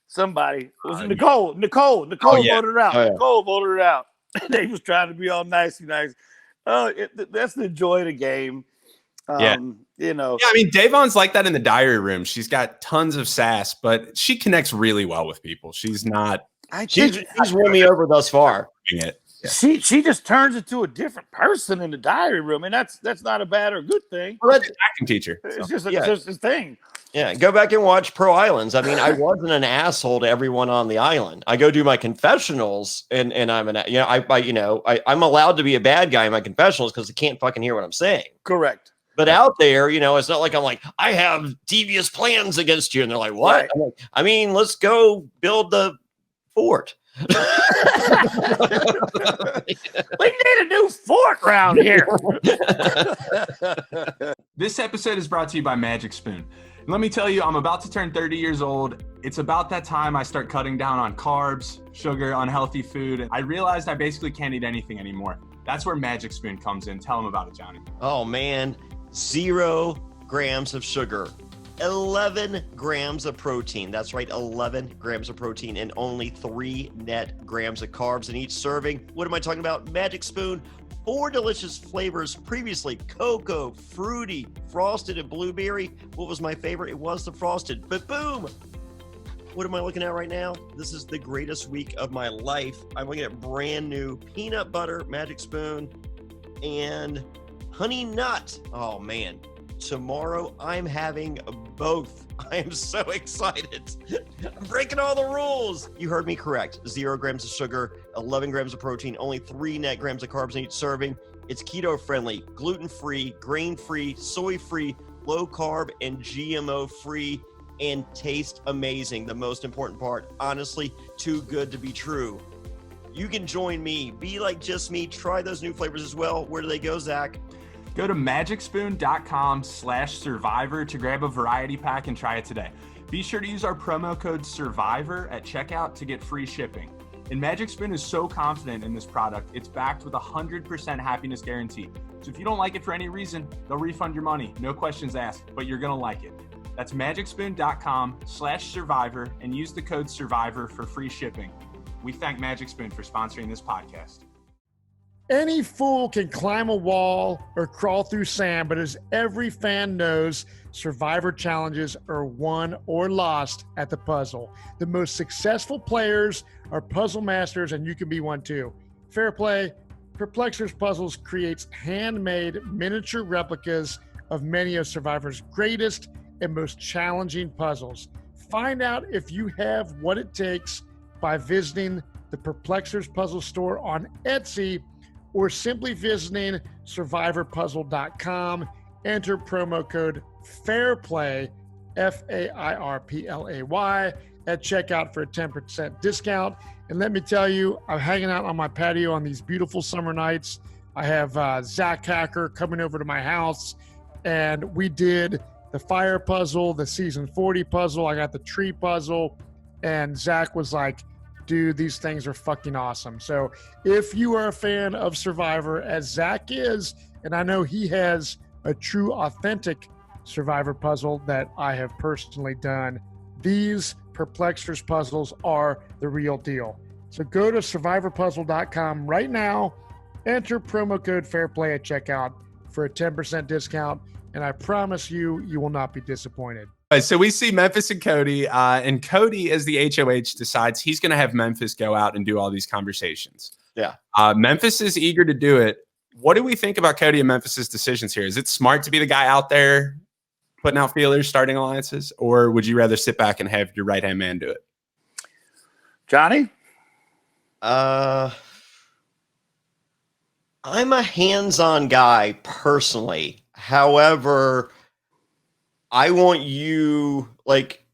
Somebody. It was Nicole. Nicole voted it out. Oh, yeah. Nicole voted it out. They was trying to be all nice. That's the joy of the game. Yeah, I mean, Davon's like that in the diary room. She's got tons of sass, but she connects really well with people. She's not. She's won me over thus far. Yeah. She just turns into a different person in the diary room, and that's not a bad or good thing. Well, that's an acting teacher. It's just a thing. Yeah, go back and watch Pro Islands. I mean, I wasn't an asshole to everyone on the island. I go do my confessionals, and I'm I'm allowed to be a bad guy in my confessionals because they can't fucking hear what I'm saying. Correct. But out there, it's not like I'm like, I have devious plans against you. And they're like, what? Right. I'm like, I mean, let's go build the fort. We need a new fort around here. This episode is brought to you by Magic Spoon. And let me tell you, I'm about to turn 30 years old. It's about that time I start cutting down on carbs, sugar, unhealthy food. I realized I basically can't eat anything anymore. That's where Magic Spoon comes in. Tell them about it, Jonny. Oh, man. 0 grams of sugar. 11 grams of protein. That's right, 11 grams of protein and only 3 net grams of carbs in each serving. What am I talking about? Magic Spoon, 4 delicious flavors previously: cocoa, fruity, frosted, and blueberry. What was my favorite? It was the frosted, but boom! What am I looking at right now? This is the greatest week of my life. I'm looking at brand new peanut butter Magic Spoon and honey nut. Oh, man. Tomorrow, I'm having both. I am so excited. I'm breaking all the rules. You heard me correct. 0 grams of sugar, 11 grams of protein, only 3 net grams of carbs in each serving. It's keto-friendly, gluten-free, grain-free, soy-free, low-carb, and GMO-free, and taste amazing. The most important part, honestly, too good to be true. You can join me. Be like just me. Try those new flavors as well. Where do they go, Zach? Go to magicspoon.com/survivor to grab a variety pack and try it today. Be sure to use our promo code SURVIVOR at checkout to get free shipping. And Magic Spoon is so confident in this product, it's backed with a 100% happiness guarantee. So if you don't like it for any reason, they'll refund your money. No questions asked, but you're going to like it. That's magicspoon.com/survivor and use the code SURVIVOR for free shipping. We thank Magic Spoon for sponsoring this podcast. Any fool can climb a wall or crawl through sand, but as every fan knows, Survivor challenges are won or lost at the puzzle. The most successful players are puzzle masters, and you can be one too. Fairplay, Perplexers Puzzles creates handmade miniature replicas of many of Survivor's greatest and most challenging puzzles. Find out if you have what it takes by visiting the Perplexers Puzzle store on Etsy, or simply visiting survivorpuzzle.com. Enter promo code FAIRPLAY, FAIRPLAY, at checkout for a 10% discount. And let me tell you, I'm hanging out on my patio on these beautiful summer nights. I have Zack Hacker coming over to my house, and we did the fire puzzle, the season 40 puzzle. I got the tree puzzle, and Zack was like, dude, these things are fucking awesome. So if you are a fan of Survivor, as Zack is, and I know he has a true, authentic Survivor puzzle that I have personally done, these Perplexers puzzles are the real deal. So go to survivorpuzzle.com right now, enter promo code FAIRPLAY at checkout for a 10% discount, and I promise you, you will not be disappointed. Right, so we see Memphis and Cody, and Cody, as the HOH, decides he's going to have Memphis go out and do all these conversations. Yeah. Memphis is eager to do it. What do we think about Cody and Memphis's decisions here? Is it smart to be the guy out there putting out feelers, starting alliances, or would you rather sit back and have your right-hand man do it? Jonny? I'm a hands-on guy personally. However, I want you, like,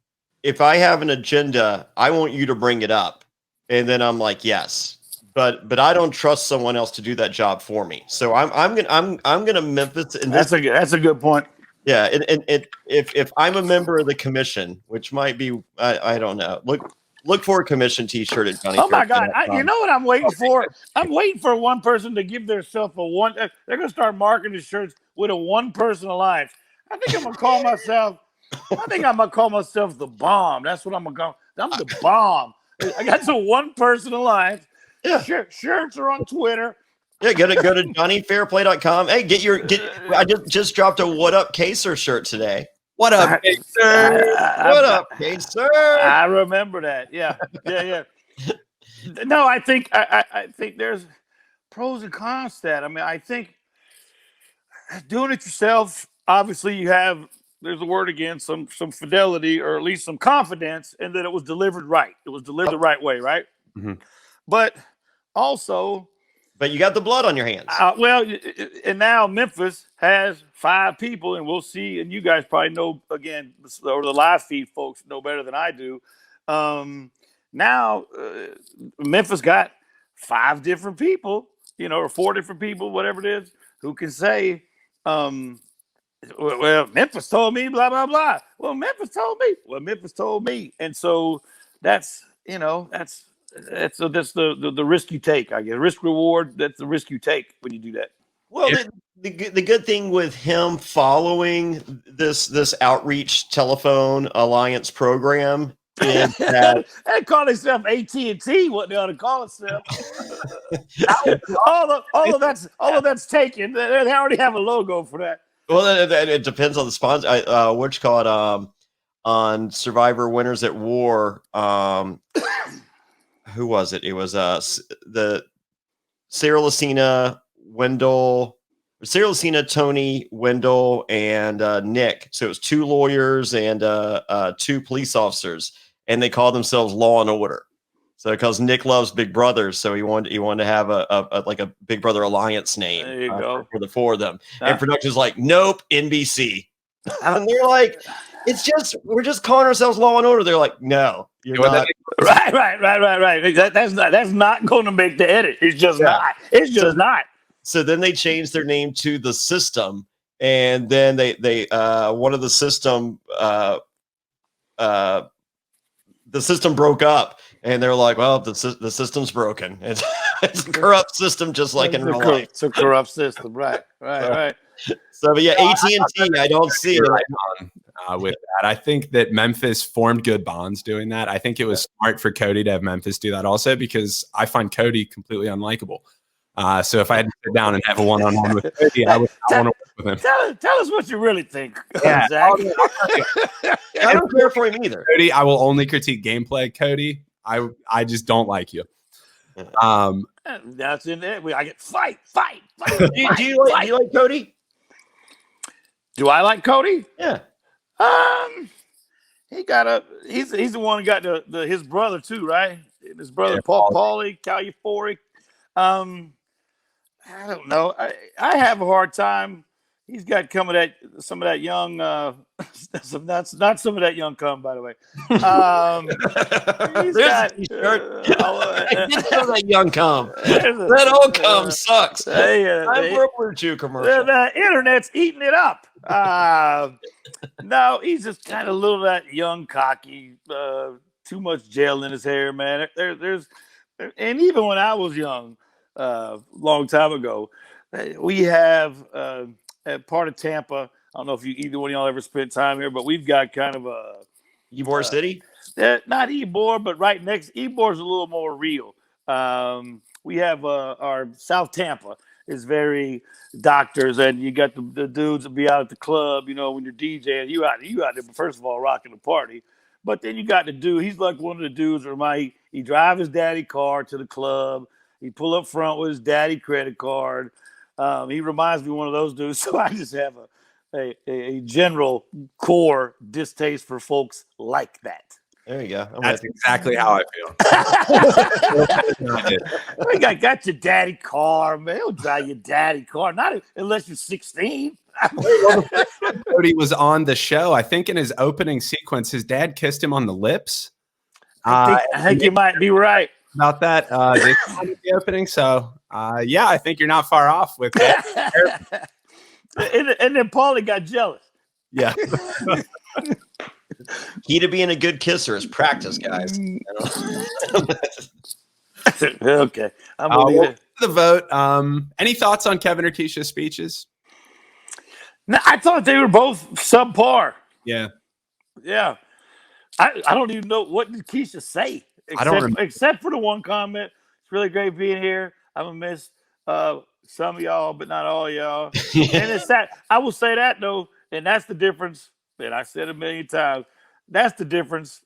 if I have an agenda, I want you to bring it up. And then I'm like, yes. But I don't trust someone else to do that job for me. So I'm gonna Memphis. And that's a good point. Yeah, and if I'm a member of the commission, which might be, I don't know. Look for a commission T-shirt at Jonny. Oh my God! You know what I'm waiting for? I'm waiting for one person to give themselves a one. They're gonna start marketing shirts with a one person alive. I think I'm gonna call myself. I think I'm gonna call myself the bomb. That's what I'm gonna call. I'm the bomb. I got some one person alive. Yeah. Shirts are on Twitter. Yeah, go to JohnnyFairplay.com. Hey, I just dropped a What Up Kaser shirt today. What up, Kaser? What up, Kaser? I remember that. Yeah. No, I think there's pros and cons to that. I mean, I think doing it yourself, obviously there's a word again, some fidelity, or at least some confidence, and that it was delivered right. It was delivered the right way, right? Mm-hmm. But also, you got the blood on your hands. And now Memphis has 5 people, and we'll see. And you guys probably know, again, or the live feed folks know better than I do. now Memphis got 5 different people, or 4 different people, whatever it is, who can say, well, Memphis told me, blah, blah, blah. Well, Memphis told me. Well, Memphis told me. And so that's the risk you take, I guess. Risk reward, that's the risk you take when you do that. Well, the good thing with him following this outreach telephone alliance program is that they call themselves AT&T. What they ought to call themselves. all of that's taken. They already have a logo for that. Well, it depends on the sponsor. What you call it? On Survivor Winners at War. Who was it? It was the Sarah Lucina, Wendell, Tony, Wendell, and Nick. So it was 2 lawyers and 2 police officers, and they called themselves Law and Order. So because Nick loves Big Brother, so he wanted to have a Big Brother Alliance name. There you go. For the 4 of them. And production's like, nope, NBC. And they're like, we're just calling ourselves Law and Order. They're like, no, you're not. Right. That's not going to make the edit. It's just not. It's just not. So then they changed their name to The System, and then they one of the system the system broke up, and they're like, well, the system's broken. It's a corrupt system, just like in real life. It's a corrupt system, right. So, but yeah, AT&T, I don't see it. With that, I think that Memphis formed good bonds doing that. I think it was smart for Cody to have Memphis do that also, because I find Cody completely unlikable. So if I had to sit down and have a one-on-one with Cody, I would not want to work with him. Tell us what you really think, yeah, Zack. I don't care for him either. Cody, I will only critique gameplay. Cody, I just don't like you. That's in there. I get fight. Do you like Cody? Do I like Cody? Yeah. He's the one who got his brother too, right? His brother Paulie Calufori. I don't know. I have a hard time. He's got some of that young, not some of that young cum, by the way. He's got that young cum. That old cum sucks. I'm World 2 commercial. The internet's eating it up. No, he's just kind of a little that young, cocky, too much gel in his hair, man. And even when I was young, long time ago, we have part of Tampa. I don't know if either one of y'all ever spent time here, but we've got kind of a Ybor City. Not Ybor, but right next. Ybor's a little more real. We have our South Tampa is very doctors, and you got the dudes that be out at the club. When you're DJing, you out there. First of all, rocking the party, but then you got the dude. He's like one of the dudes where he drive his daddy car to the club. He pull up front with his daddy credit card. He reminds me of one of those dudes. So I just have a general core distaste for folks like that. There you go. That's exactly how I feel. You got your daddy car, man. He'll drive your daddy car, not unless you're 16. Cody was on the show. I think in his opening sequence, his dad kissed him on the lips. I think you might be right about that. The opening. So, yeah, I think you're not far off with that. and then Paulie got jealous. Yeah. Key to being a good kisser is practice, guys. Okay. The vote. Any thoughts on Kevin or Keesha's speeches? No, I thought they were both subpar. Yeah. Yeah. I don't even know what did Keesha say. Except for the one comment. It's really great being here. I'm gonna miss some of y'all, but not all y'all. And it's that I will say that though, and that's the difference. And I said a million times, that's the difference.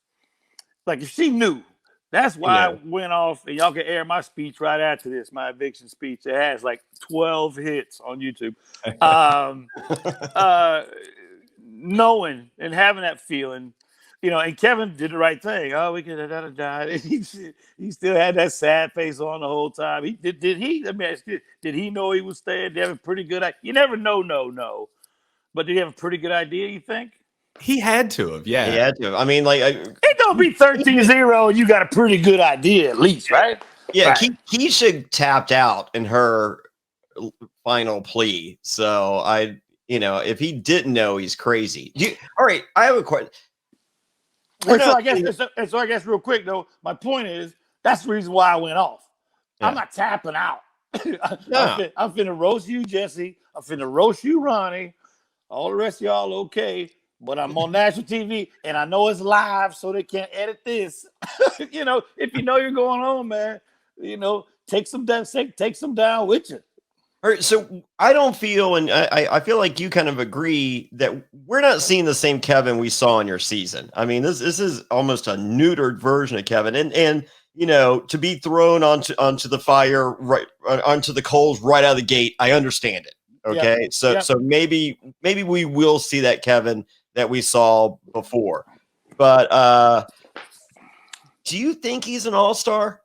Like if she knew, that's why I went off, and y'all can air my speech right after this, my eviction speech. It has like 12 hits on YouTube. Knowing and having that feeling, and Kevin did the right thing. Oh, we could have died. He still had that sad face on the whole time. Did he? Let me ask you, did he know he was staying? Did he have a pretty good idea? You never know, but did he have a pretty good idea, you think? He had to have, yeah. He had to. I mean, like, it know, be 13-0 and you got a pretty good idea at least, right? Yeah, right. Keesha tapped out in her final plea. So if he didn't know, he's crazy. All right, I have a question. So I guess real quick though, my point is that's the reason why I went off. Yeah. I'm not tapping out. I'm finna roast you, Jesse. I'm finna roast you, Ronnie. All the rest of y'all okay, but I'm on national TV and I know it's live, so they can't edit this. If you know you're going on, man, take some down with you. All right, so I don't feel, and I feel like you kind of agree that we're not seeing the same Kevin we saw in your season. I mean, this is almost a neutered version of Kevin, and to be thrown onto the fire, right onto the coals right out of the gate. I understand it. Okay, so maybe we will see that Kevin that we saw before, but do you think he's an all-star?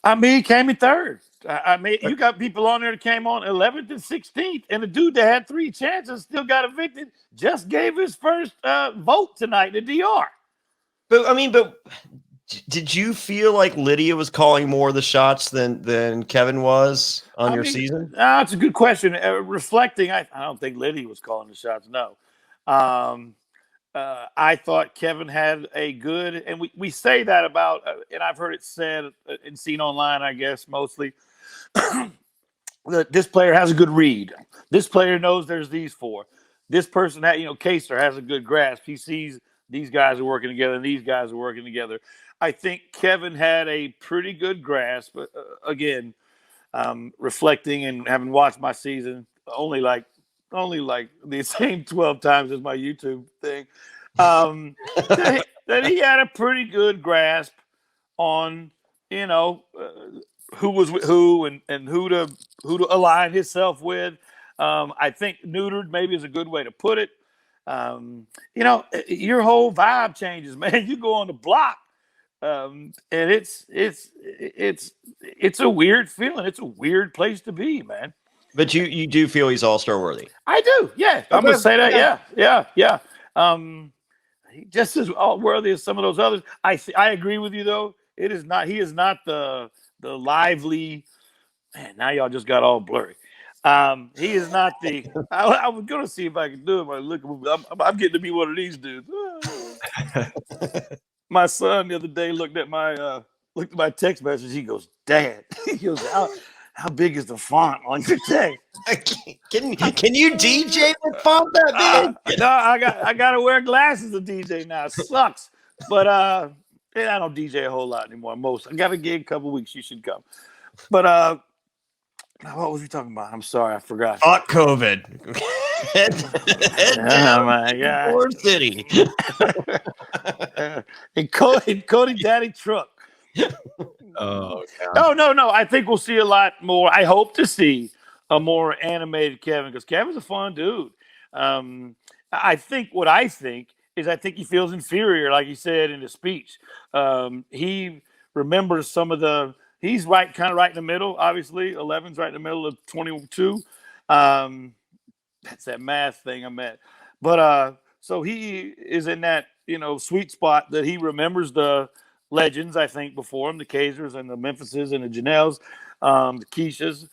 I mean, he came in third. I mean, you got people on there that came on 11th and 16th, and the dude that had 3 chances still got evicted. Just gave his first vote tonight in the DR. But did you feel like Lydia was calling more of the shots than Kevin was on your season? That's a good question. Reflecting, I don't think Lydia was calling the shots. No. I thought Kevin had a good, and we say that about, and I've heard it said and seen online, I guess, mostly, that this player has a good read. This player knows there's these 4. This person, Keesha has a good grasp. He sees these guys are working together and these guys are working together. I think Kevin had a pretty good grasp. Again, reflecting and having watched my season only like the same 12 times as my YouTube thing, that he had a pretty good grasp on, who was with who and who to align himself with. I think neutered maybe is a good way to put it. Your whole vibe changes, man. You go on the block, and it's a weird feeling. It's a weird place to be, man. But you do feel he's all-star worthy. I do. Yeah. I'm going to say that. Yeah. He just as worthy as some of those others. I agree with you though. He is not the lively, man. Now y'all just got all blurry. He is not the, I was going to see if I could do it. But I'm getting to be one of these dudes. My son the other day looked at my text message. He goes, "Dad," he goes, How big is the font on your text? Can you DJ with font that big? No, I got to wear glasses to DJ now. It sucks, but I don't DJ a whole lot anymore. I got a gig a couple weeks. You should come. But what was we talking about? I'm sorry, I forgot. Fuck COVID. Oh my God. Poor city. And Cody Daddy Truck. Oh God. No. I think we'll see a lot more. I hope to see a more animated Kevin because Kevin's a fun dude. I think he feels inferior, like he said in his speech. He remembers some of he's kind of right in the middle. Obviously, 11's right in the middle of 22. That's that math thing I meant. But so he is in that sweet spot that he remembers the legends, I think, before him, the Kazers and the Memphises and the Janelles, the Keeshas.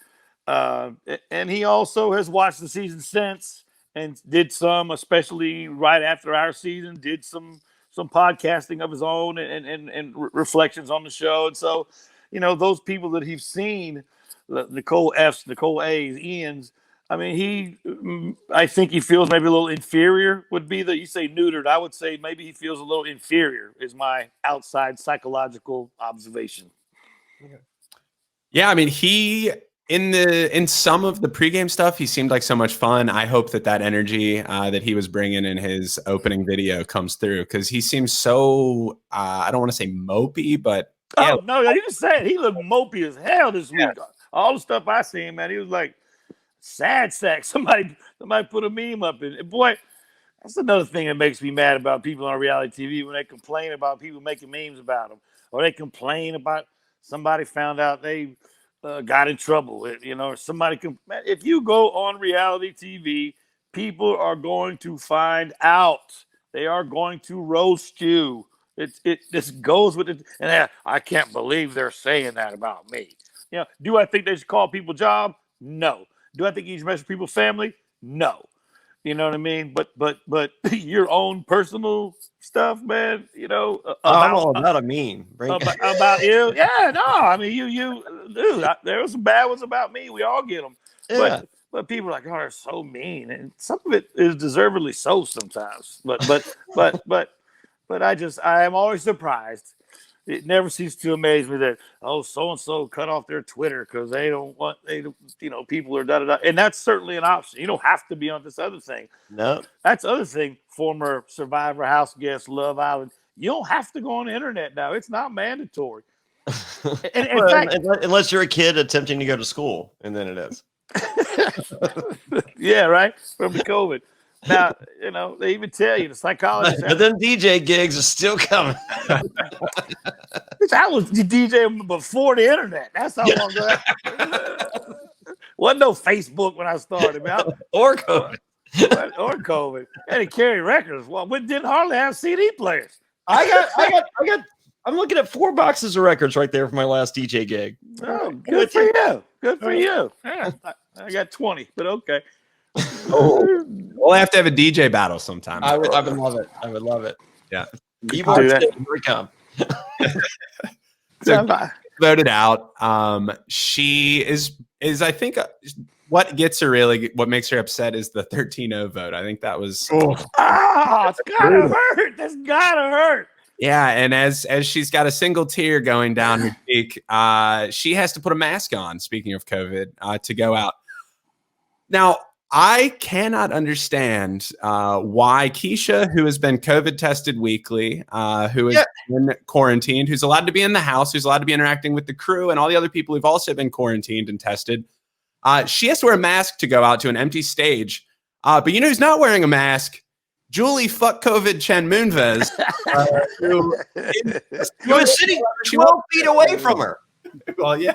And he also has watched the season since and did some, especially right after our season, did some podcasting of his own and reflections on the show. And so, those people that he's seen, Nicole F's, Nicole A's, Ian's, I mean, I think he feels maybe a little inferior would be you say neutered. I would say maybe he feels a little inferior is my outside psychological observation. Yeah. I mean, in some of the pregame stuff, he seemed like so much fun. I hope that energy that he was bringing in his opening video comes through because he seems so, I don't want to say mopey, but. Yeah. Oh, no, you just said he looked mopey as hell this week. All the stuff I seen, man, he was like, sad sack. Somebody put a meme up in it. Boy, that's another thing that makes me mad about people on reality TV when they complain about people making memes about them, or they complain about somebody found out they got in trouble with, or somebody. If you go on reality TV, people are going to find out. They are going to roast you. It just goes with it. And I can't believe they're saying that about me. You know, do I think they should call people job? No. Do I think you should mess with people's family? No. You know what I mean? But your own personal stuff, man. You know I'm all about a meme. About you. Yeah, no. I mean, you, dude. There was some bad ones about me. We all get them. Yeah. But people are like, oh, they're so mean, and some of it is deservedly so sometimes. But I am always surprised. It never ceases to amaze me that so and so cut off their Twitter because they don't want people are da da da, and that's certainly an option. You don't have to be on this other thing. No, that's the other thing. Former Survivor house guest, Love Island. You don't have to go on the internet now. It's not mandatory. And in fact, unless you're a kid attempting to go to school, and then it is. Yeah, right. From the COVID. Now, they even tell you, the psychologist. But then DJ gigs are still coming. I was DJing before the internet. That's how long ago. Wasn't no Facebook when I started, man. Or COVID. Or COVID. And it carried records. Well, we didn't hardly have CD players. I'm looking at 4 boxes of records right there for my last DJ gig. Oh, good for you. Good for you. Yeah, I got 20, but okay. Oh, we'll have to have a DJ battle sometime. I would love it. I would love it. Yeah. Come. So voted out. She is I think what makes her upset is the 13-0 vote. I think that was it's gotta hurt. That's gotta hurt. Yeah, and as she's got a single tear going down her cheek, she has to put a mask on, speaking of COVID, to go out. Now, I cannot understand why Keesha, who has been COVID tested weekly, who has been quarantined, who's allowed to be in the house, who's allowed to be interacting with the crew and all the other people who've also been quarantined and tested, she has to wear a mask to go out to an empty stage. But you know who's not wearing a mask? Julie fuck COVID Chen Moonves, who was sitting 12 feet away from her. Well, yeah.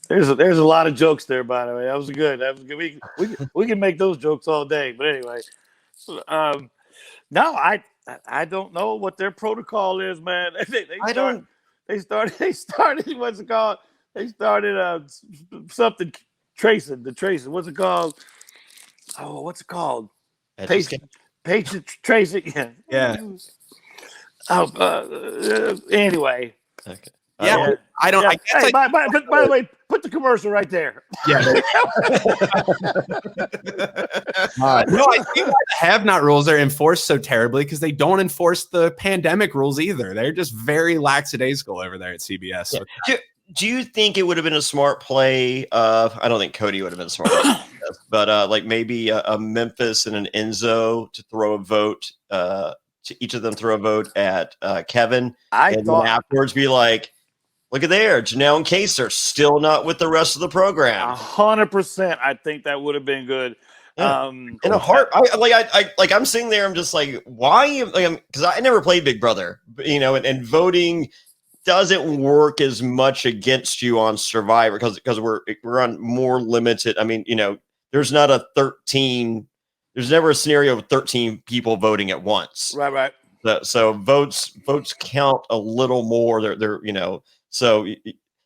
There's a lot of jokes there, by the way. That was good. We can make those jokes all day. But anyway, no, I don't know what their protocol is, man. They started what's it called? They started something tracing. What's it called? Oh, what's it called? Patient tracing. Yeah. Anyway. Okay. Yeah, I don't. Yeah. I guess by the way, put the commercial right there. Yeah. No, I think the have-not rules are enforced so terribly because they don't enforce the pandemic rules either. They're just very lackadaisical over there at CBS. Yeah. Do you think it would have been a smart play? I don't think Cody would have been smart, but like maybe a Memphis and an Enzo to throw a vote. To each of them throw a vote at Kevin. And then afterwards be like, look at there, Janelle and Keesha still not with the rest of the program. 100%. I think that would have been good. Yeah. In a heart, I'm sitting there. I'm just like, why? Because I never played Big Brother, and voting doesn't work as much against you on Survivor because we're on more limited. I mean, there's not a 13. There's never a scenario of 13 people voting at once. Right. So votes count a little more. They're So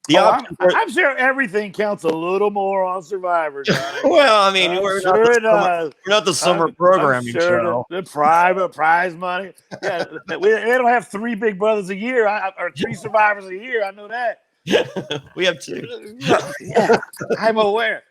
I'm sure everything counts a little more on Survivor. Well, I mean, we're not the summer programming show. The private prize money. Yeah, we don't have 3 Big Brothers a year or 3 Survivors a year. I know that. We have 2. Yeah, I'm aware.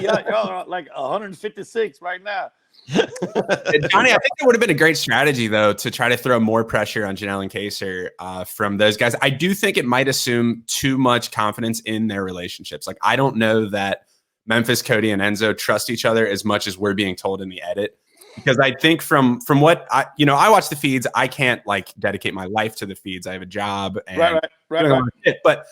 Y'all are like 156 right now. Jonny, I think it would have been a great strategy, though, to try to throw more pressure on Janelle and Keesha from those guys. I do think it might assume too much confidence in their relationships. Like, I don't know that Memphis, Cody, and Enzo trust each other as much as we're being told in the edit. Because I think from what I watch the feeds, I can't dedicate my life to the feeds. I have a job, and right. But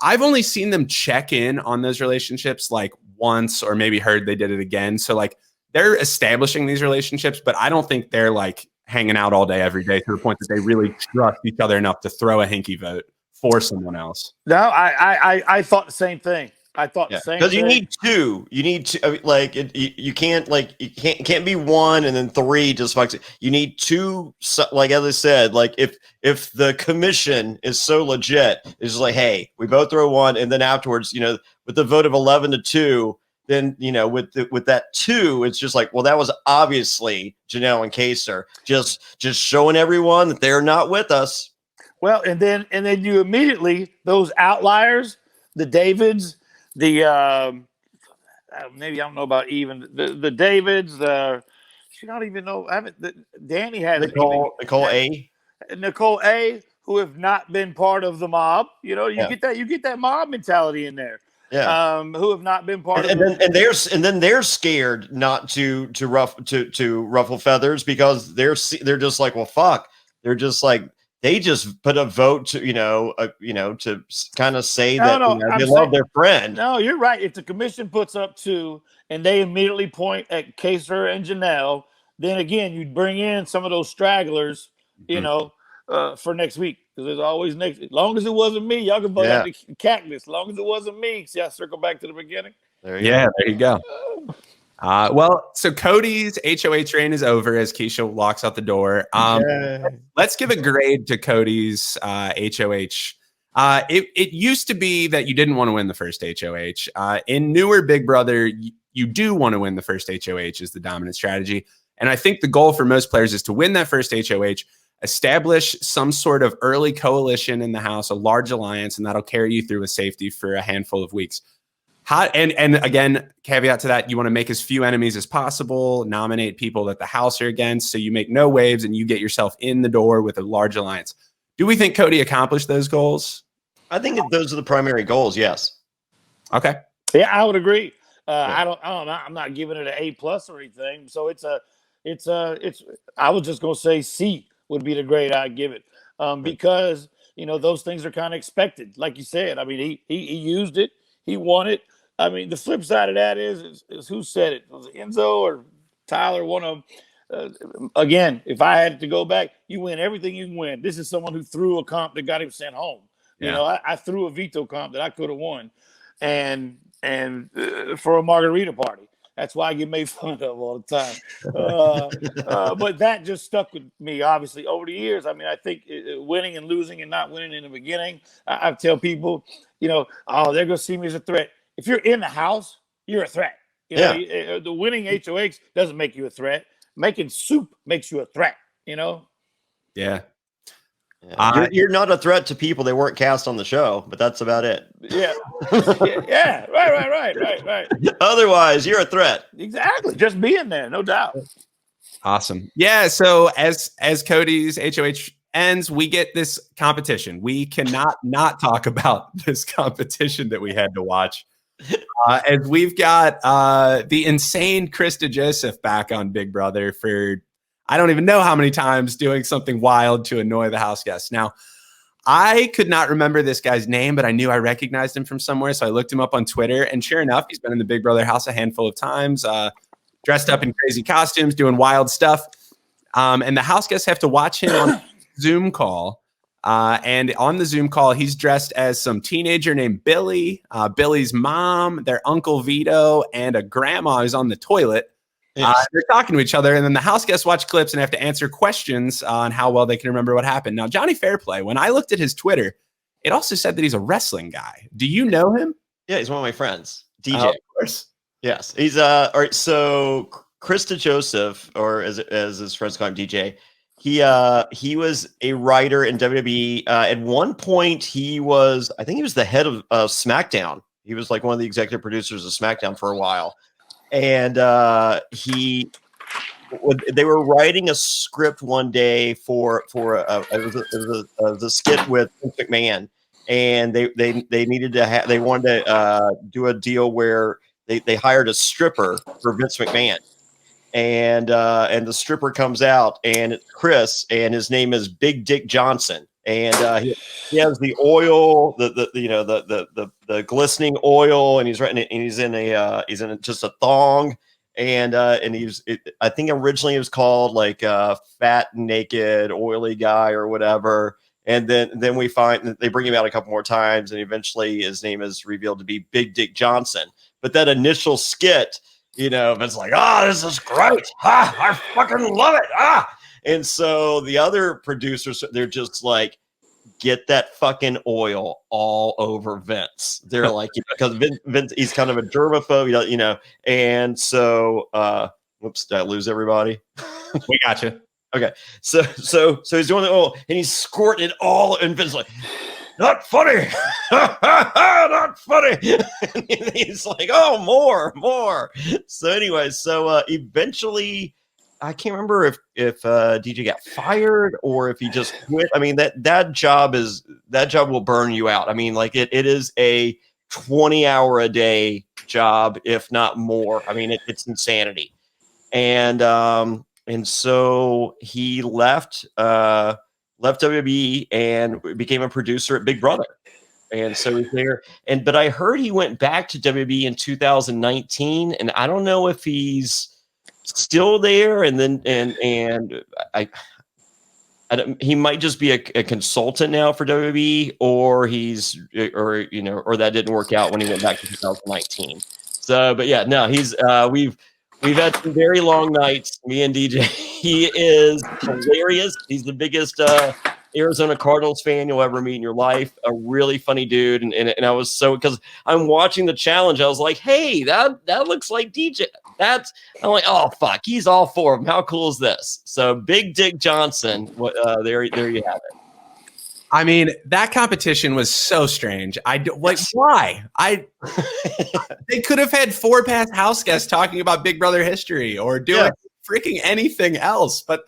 I've only seen them check in on those relationships once, or maybe heard they did it again. So they're establishing these relationships, but I don't think they're hanging out all day, every day to the point that they really trust each other enough to throw a hinky vote for someone else. No, I thought the same thing. I thought the same because thing. you need two. You need two. I mean, like you can't it can't be one and then three just fucks it. You need two. Like as I said, like if the commission is so legit, it's just like, hey, we both throw one, and then afterwards, with the vote of 11-2, then with that two, it's just like, well, that was obviously Janelle and Keesha just showing everyone that they're not with us. Well, and then you immediately, those outliers, the Davids, the maybe I don't know about even the Davids, she don't even know. I haven't. Danny hasn't. Nicole A, who have not been part of the mob. You get that mob mentality in there. Yeah. Who have not been part of it. And then they're scared not to ruffle feathers because they're just like, well, fuck. They're just like, they just put a vote to to kind of say that they love their friend. No, you're right. If the commission puts up two and they immediately point at Keesha and Janelle, then again you'd bring in some of those stragglers, for next week, because there's always next. As long as it wasn't me, y'all can vote out the cactus. As long as it wasn't me, see, I circle back to the beginning. There you go. Well, so Cody's HOH reign is over as Keesha walks out the door. Let's give a grade to Cody's HOH. It used to be that you didn't want to win the first HOH. In newer Big Brother, you do want to win the first HOH is the dominant strategy. And I think the goal for most players is to win that first HOH, establish some sort of early coalition in the house, a large alliance, and that'll carry you through with safety for a handful of weeks. And again, caveat to that, you want to make as few enemies as possible, nominate people that the house are against, so you make no waves and you get yourself in the door with a large alliance. Do we think Cody accomplished those goals? I think those are the primary goals, yes. Okay. Yeah, I would agree. I'm not giving it an A+ or anything. So I was just going to say C would be the grade I'd give it. Because, those things are kind of expected. Like you said, I mean, he used it. He won it. I mean, the flip side of that is who said it? Was it Enzo or Tyler? One of them. Again, if I had to go back, you win everything you can win. This is someone who threw a comp that got him sent home. Yeah. I threw a veto comp that I could have won, and for a margarita party. That's why I get made fun of all the time. But that just stuck with me, obviously, over the years. I mean, I think winning and losing and not winning in the beginning, I tell people, they're going to see me as a threat. If you're in the house, you're a threat. The winning HOH doesn't make you a threat. Making soup makes you a threat, Yeah. You're not a threat to people that weren't cast on the show, but that's about it. Yeah. Yeah. Right. Otherwise, you're a threat. Exactly. Just being there, no doubt. Awesome. Yeah. So as Cody's HOH ends, we get this competition. We cannot not talk about this competition that we had to watch. As we've got the insane Krista Joseph back on Big Brother for I don't even know how many times doing something wild to annoy the house guests. Now, I could not remember this guy's name, but I knew I recognized him from somewhere. So I looked him up on Twitter, and sure enough, he's been in the Big Brother house a handful of times, dressed up in crazy costumes, doing wild stuff. And the house guests have to watch him on Zoom call. And on the Zoom call, he's dressed as some teenager named Billy, Billy's mom, their Uncle Vito, and a grandma who's on the toilet. They're talking to each other, and then the house guests watch clips and have to answer questions on how well they can remember what happened. Now, Johnny Fairplay, when I looked at his Twitter, it also said that he's a wrestling guy. Do you know him? Yeah, he's one of my friends. DJ. Of course. Yes. He's all right. So Krista Joseph, or as his friends call him, DJ, he was a writer in WWE. At one point, I think he was the head of SmackDown. He was like one of the executive producers of SmackDown for a while. And they were writing a script one day for it was a skit with Vince McMahon, and they needed to they wanted to do a deal where they hired a stripper for Vince McMahon, and the stripper comes out, and it's Chris, and his name is Big Dick Johnson. And he has the oil, the glistening oil, and he's in just a thong, and I think originally it was called like Fat Naked Oily Guy or whatever. And then we find they bring him out a couple more times, and eventually his name is revealed to be Big Dick Johnson. But that initial skit, it's like, this is great. I fucking love it. And so the other producers, they're just like, get that fucking oil all over Vince. They're like, because Vince, he's kind of a germaphobe, and so, whoops, did I lose everybody? We got you. Okay, so he's doing the oil and he's squirting it all, and Vince's like, not funny, not funny. And he's like, oh, more. So anyway, eventually, I can't remember if DJ got fired or if he just quit. I mean, that job will burn you out. I mean, like it is a 20-hour a day job, if not more. I mean, it's insanity. And so he left WWE and became a producer at Big Brother. And so he's there. But I heard he went back to WWE in 2019, and I don't know if he's still there. And he might just be a consultant now for WWE, or that didn't work out when he went back to 2019. So, but yeah, no, he's We've had some very long nights, me and DJ. He is hilarious. He's the biggest Arizona Cardinals fan you'll ever meet in your life. A really funny dude. And I was because I'm watching the challenge, I was like, hey, that looks like DJ. I'm like, oh, fuck. He's all four of them. How cool is this? So Big Dick Johnson, there you have it. I mean, that competition was so strange. Why? They could have had 4 past house guests talking about Big Brother history or doing freaking anything else. But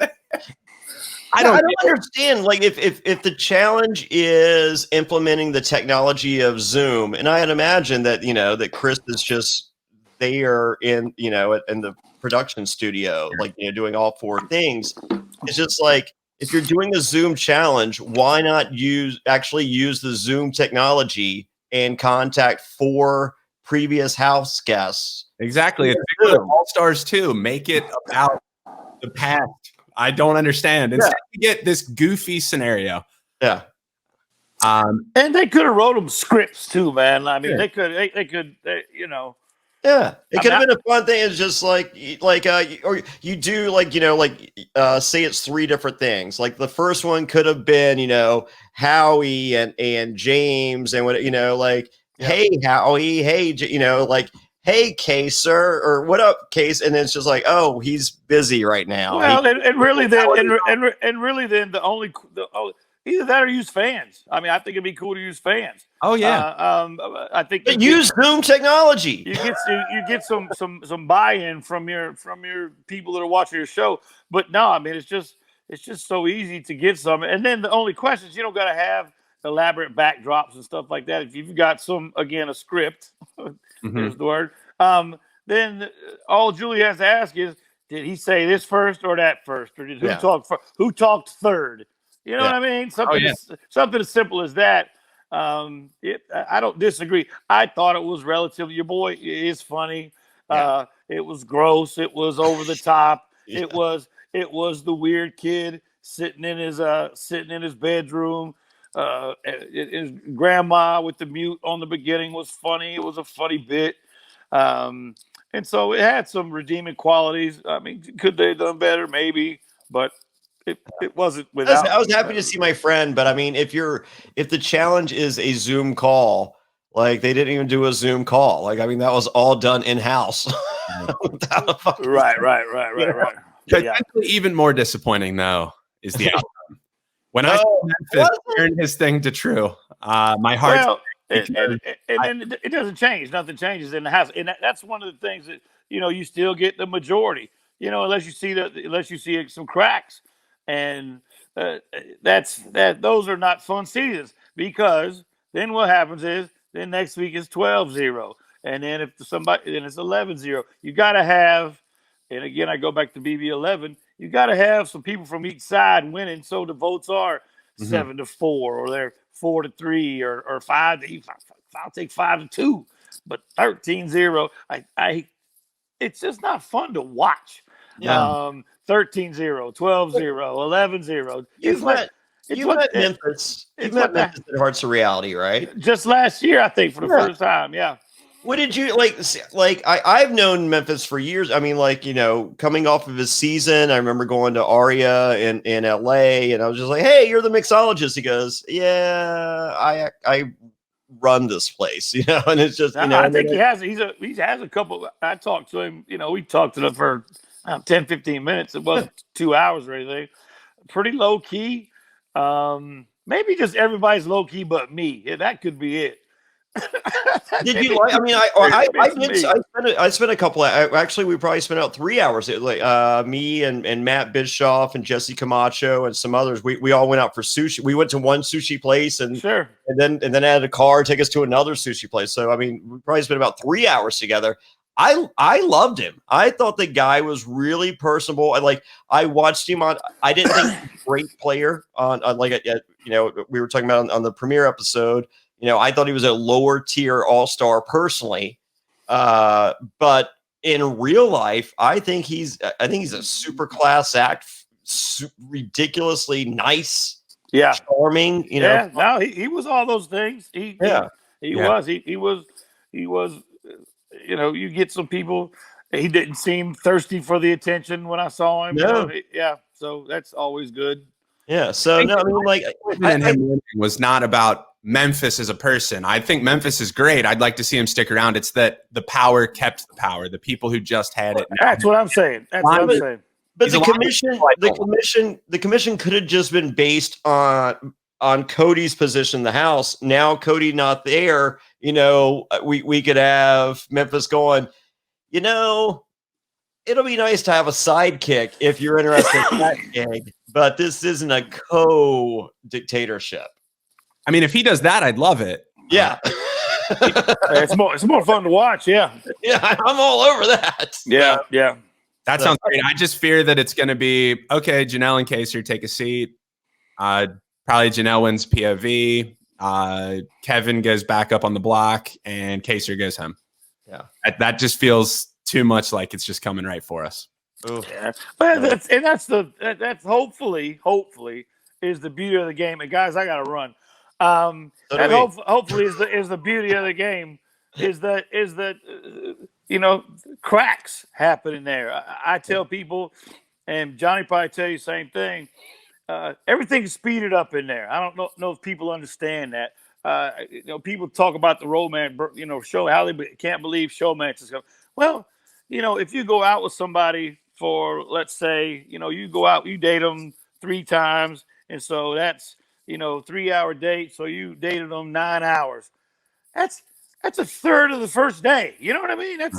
I don't understand. Like, if the challenge is implementing the technology of Zoom, and I had imagined that that Chris is just there in in the production studio, like doing all 4 things. It's just like, if you're doing a Zoom challenge, why not use the Zoom technology and contact 4 previous house guests? Exactly. It's Big Brother All-Stars too. Make it about the past. I don't understand. Instead, you get this goofy scenario. Yeah. And they could have wrote them scripts too, man. I mean, they could. Yeah, it could have been a fun thing. It's just or you do say it's 3 different things. Like the first one could have been, Howie and James and hey Howie, hey, hey Case, sir, or what up Case, and then it's just like, oh, he's busy right now. Well, and really then either that or use fans. I mean, I think it'd be cool to use fans. Oh yeah. I think use Zoom technology. You get some buy-in from your people that are watching your show. But no, I mean it's just so easy to get some. And then the only question is you don't got to have elaborate backdrops and stuff like that. If you've got a script, there's the word. Then all Julie has to ask is, did he say this first or that first, or did who talked third? You know what I mean? Something as simple as that. I don't disagree. I thought it was relatively. Your boy is funny. It was gross. It was over the top. Yeah. It was the weird kid sitting in his bedroom. His grandma with the mute on the beginning was funny. It was a funny bit. And so it had some redeeming qualities. I mean, could they have done better? Maybe, but it wasn't without. I was happy to see my friend, but I mean, if the challenge is a Zoom call, like they didn't even do a Zoom call. Like, I mean, that was all done in house. Right. Potentially even more disappointing though is the outcome. When I Memphis turned his thing to true, my heart. Well, and it doesn't change. Nothing changes in the house, and that's one of the things that you still get the majority. Unless you see some cracks. And those are not fun seasons, because then what happens is then next week is 12-0. And then then it's 11-0. You got to have, and again, I go back to BB11, you got to have some people from each side winning. So the votes are 7-4 or they're 4-3 or 5. I'll take 5-2, but 13-0. It's just not fun to watch. 13-0, 12-0, 11-0. You met Memphis. You met Memphis at Hearts of Reality, right? Just last year, I think, for the first time. Yeah. What did you like? I've known Memphis for years. I mean, coming off of his season, I remember going to Aria in LA, and I was just like, "Hey, you're the mixologist." He goes, "Yeah, I run this place," and it's just, I think he has a couple. I talked to him. We talked to him for 10, 15 minutes. It wasn't 2 hours or anything. Pretty low key. Maybe just everybody's low key, but me. Yeah, that could be it. Did you like? I mean, I spent a couple. Actually, we probably spent out 3 hours. Me and Matt Bischoff and Jesse Camacho and some others. We all went out for sushi. We went to one sushi place and then had a car take us to another sushi place. So I mean, we probably spent about 3 hours together. I loved him. I thought the guy was really personable. I watched him on. I didn't think he was a great player on we were talking about on the premiere episode. I thought he was a lower tier all-star personally, but in real life, I think he's a super class act, ridiculously nice, charming. No, he was all those things. He was. You get some people. He didn't seem thirsty for the attention when I saw him. No. So that's always good. Yeah. So was not about Memphis as a person. I think Memphis is great. I'd like to see him stick around. It's that the power kept the power. The people who just had it. That's what I'm saying. But the commission could have just been based on Cody's position in the house. Now Cody not there. We could have Memphis going. It'll be nice to have a sidekick if you're interested in that gig, but this isn't a co-dictatorship. I mean, if he does that, I'd love it. Yeah. It's more fun to watch. Yeah. Yeah. I'm all over that. Yeah. Yeah. That sounds great. I just fear that it's going to be, okay, Janelle and Keesha take a seat. Probably Janelle wins POV. Kevin goes back up on the block and Keesha goes home. Yeah. That just feels too much like it's just coming right for us. Yeah. But that's hopefully is the beauty of the game. And guys, I got to run. Hopefully is the beauty of the game is that cracks happen in there. I tell people, and Jonny probably tell you the same thing. Everything's speeded up in there. I don't know if people understand that. People talk about the romance, show how they can't believe showmance is going. Well, if you go out with somebody for, let's say, you go out, you date them 3 times, and so that's 3-hour date. So you dated them 9 hours. That's a third of the first day. You know what I mean? That's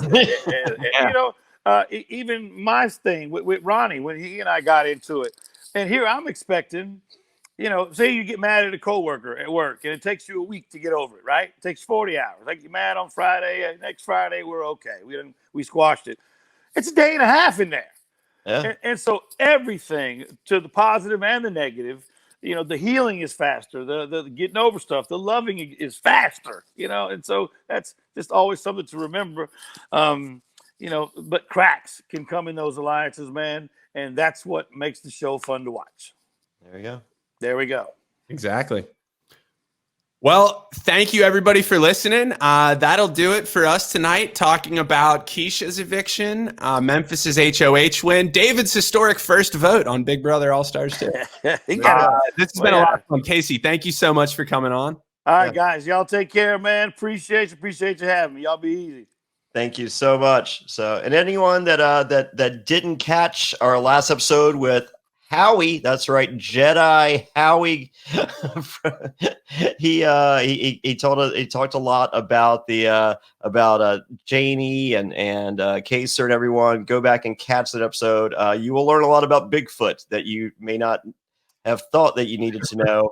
even my thing with Ronnie when he and I got into it. And here I'm expecting, say you get mad at a coworker at work and it takes you a week to get over it, right? It takes 40 hours. Like you're mad on Friday, next Friday we're okay. We squashed it. It's a day and a half in there. Yeah. And so everything, to the positive and the negative, the healing is faster, the getting over stuff, the loving is faster, and so that's just always something to remember. But cracks can come in those alliances, man. And that's what makes the show fun to watch. There we go. Exactly. Well, thank you everybody for listening. That'll do it for us tonight, talking about Keesha's eviction, Memphis's HOH win, David's historic first vote on Big Brother All-Stars 2. This has been a lot of fun. Casey, thank you so much for coming on. All right, guys. Y'all take care, man. Appreciate you having me. Y'all be easy. Thank you so much. So, and anyone that didn't catch our last episode with Howie, that's right, Jedi Howie. he talked a lot about Janie and Kaser and everyone. Go back and catch that episode. You will learn a lot about Bigfoot that you may not have thought that you needed to know.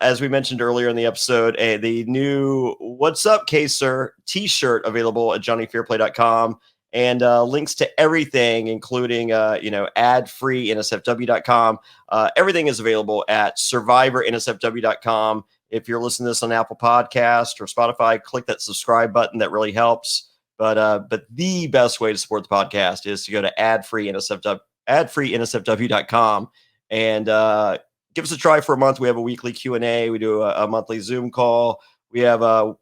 As we mentioned earlier in the episode, the new "What's Up, Kaser" t-shirt available at johnnyfairplay.com, and links to everything, including ad-free NSFW.com. Everything is available at survivornsfw.com. If you're listening to this on Apple Podcast or Spotify, click that subscribe button. That really helps. But the best way to support the podcast is to go to ad-free NSFW.com And give us a try for a month. We have a weekly Q&A. We do a monthly Zoom call. We have a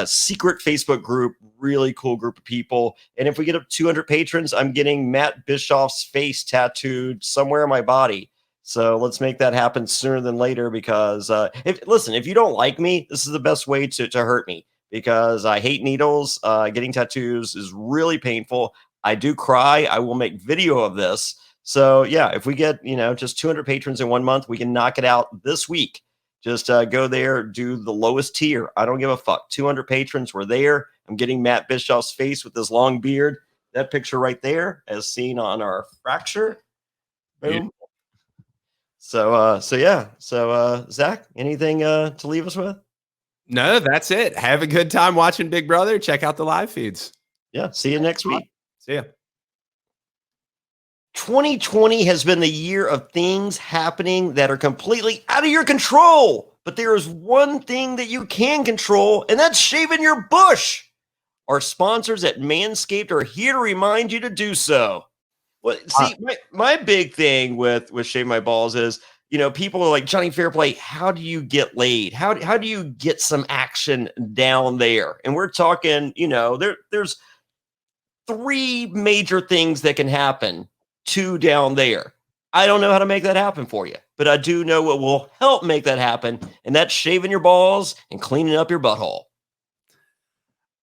secret Facebook group, really cool group of people. And if we get up 200 patrons, I'm getting Matt Bischoff's face tattooed somewhere on my body. So let's make that happen sooner than later, because if you don't like me, this is the best way to hurt me, because I hate needles. Getting tattoos is really painful. I do cry. I will make video of this. So yeah, if we get, just 200 patrons in 1 month, we can knock it out this week. Just go there, do the lowest tier. I don't give a fuck. 200 patrons, we're there. I'm getting Matt Bischoff's face with his long beard. That picture right there, as seen on our fracture. Boom. So yeah. So Zach, anything to leave us with? No, that's it. Have a good time watching Big Brother. Check out the live feeds. Yeah. See you next week. See ya. 2020 has been the year of things happening that are completely out of your control. But there is one thing that you can control, and that's shaving your bush. Our sponsors at Manscaped are here to remind you to do so. Well, see, my big thing with shaving my balls is, people are like, Johnny Fairplay, how do you get laid? How do you get some action down there? And we're talking, there's 3 major things that can happen. 2 down there. I don't know how to make that happen for you, but I do know what will help make that happen, and that's shaving your balls and cleaning up your butthole.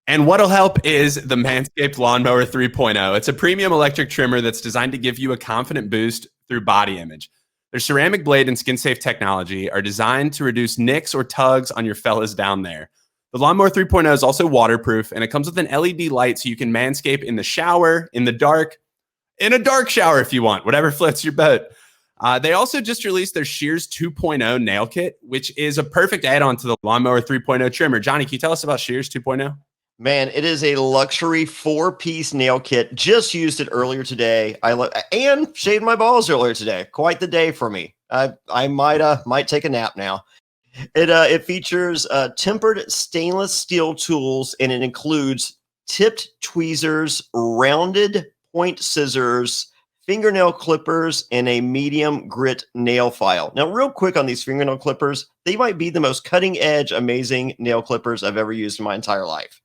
And what'll help is the Manscaped Lawnmower 3.0. It's a premium electric trimmer that's designed to give you a confident boost through body image. Their ceramic blade and skin-safe technology are designed to reduce nicks or tugs on your fellas down there. The Lawnmower 3.0 is also waterproof, and it comes with an LED light so you can manscape in the shower, in the dark, in a dark shower if you want, whatever floats your boat. They also just released their Shears 2.0 nail kit, which is a perfect add-on to the Lawnmower 3.0 trimmer. Johnny, can you tell us about Shears 2.0? Man, it is a luxury 4-piece nail kit. Just used it earlier today. And shaved my balls earlier today. Quite the day for me. I might take a nap now. It features tempered stainless steel tools, and it includes tipped tweezers, rounded point scissors, fingernail clippers, and a medium grit nail file. Now, real quick on these fingernail clippers, they might be the most cutting edge, amazing nail clippers I've ever used in my entire life.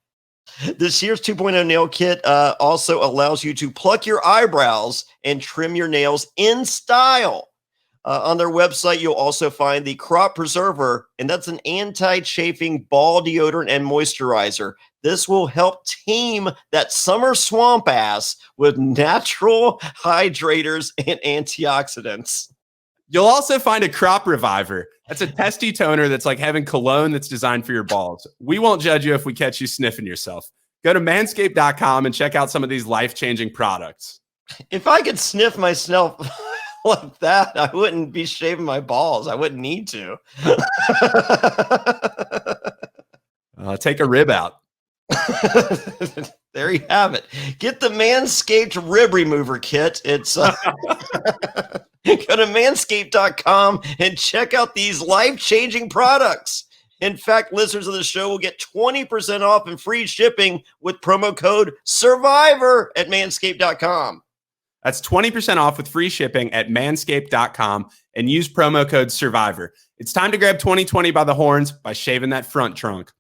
The Shears 2.0 nail kit also allows you to pluck your eyebrows and trim your nails in style. On their website, you'll also find the Crop Preserver, and that's an anti-chafing ball deodorant and moisturizer. This will help tame that summer swamp ass with natural hydrators and antioxidants. You'll also find a crop reviver. That's a testy toner that's like having cologne that's designed for your balls. We won't judge you if we catch you sniffing yourself. Go to manscaped.com and check out some of these life-changing products. If I could sniff myself like that, I wouldn't be shaving my balls. I wouldn't need to. Take a rib out. There you have it. Get the Manscaped rib remover kit. It's go to manscaped.com and check out these life-changing products. In fact, listeners of the show will get 20% off and free shipping with promo code SURVIVOR at manscaped.com. That's 20% off with free shipping at manscaped.com and use promo code SURVIVOR. It's time to grab 2020 by the horns by shaving that front trunk.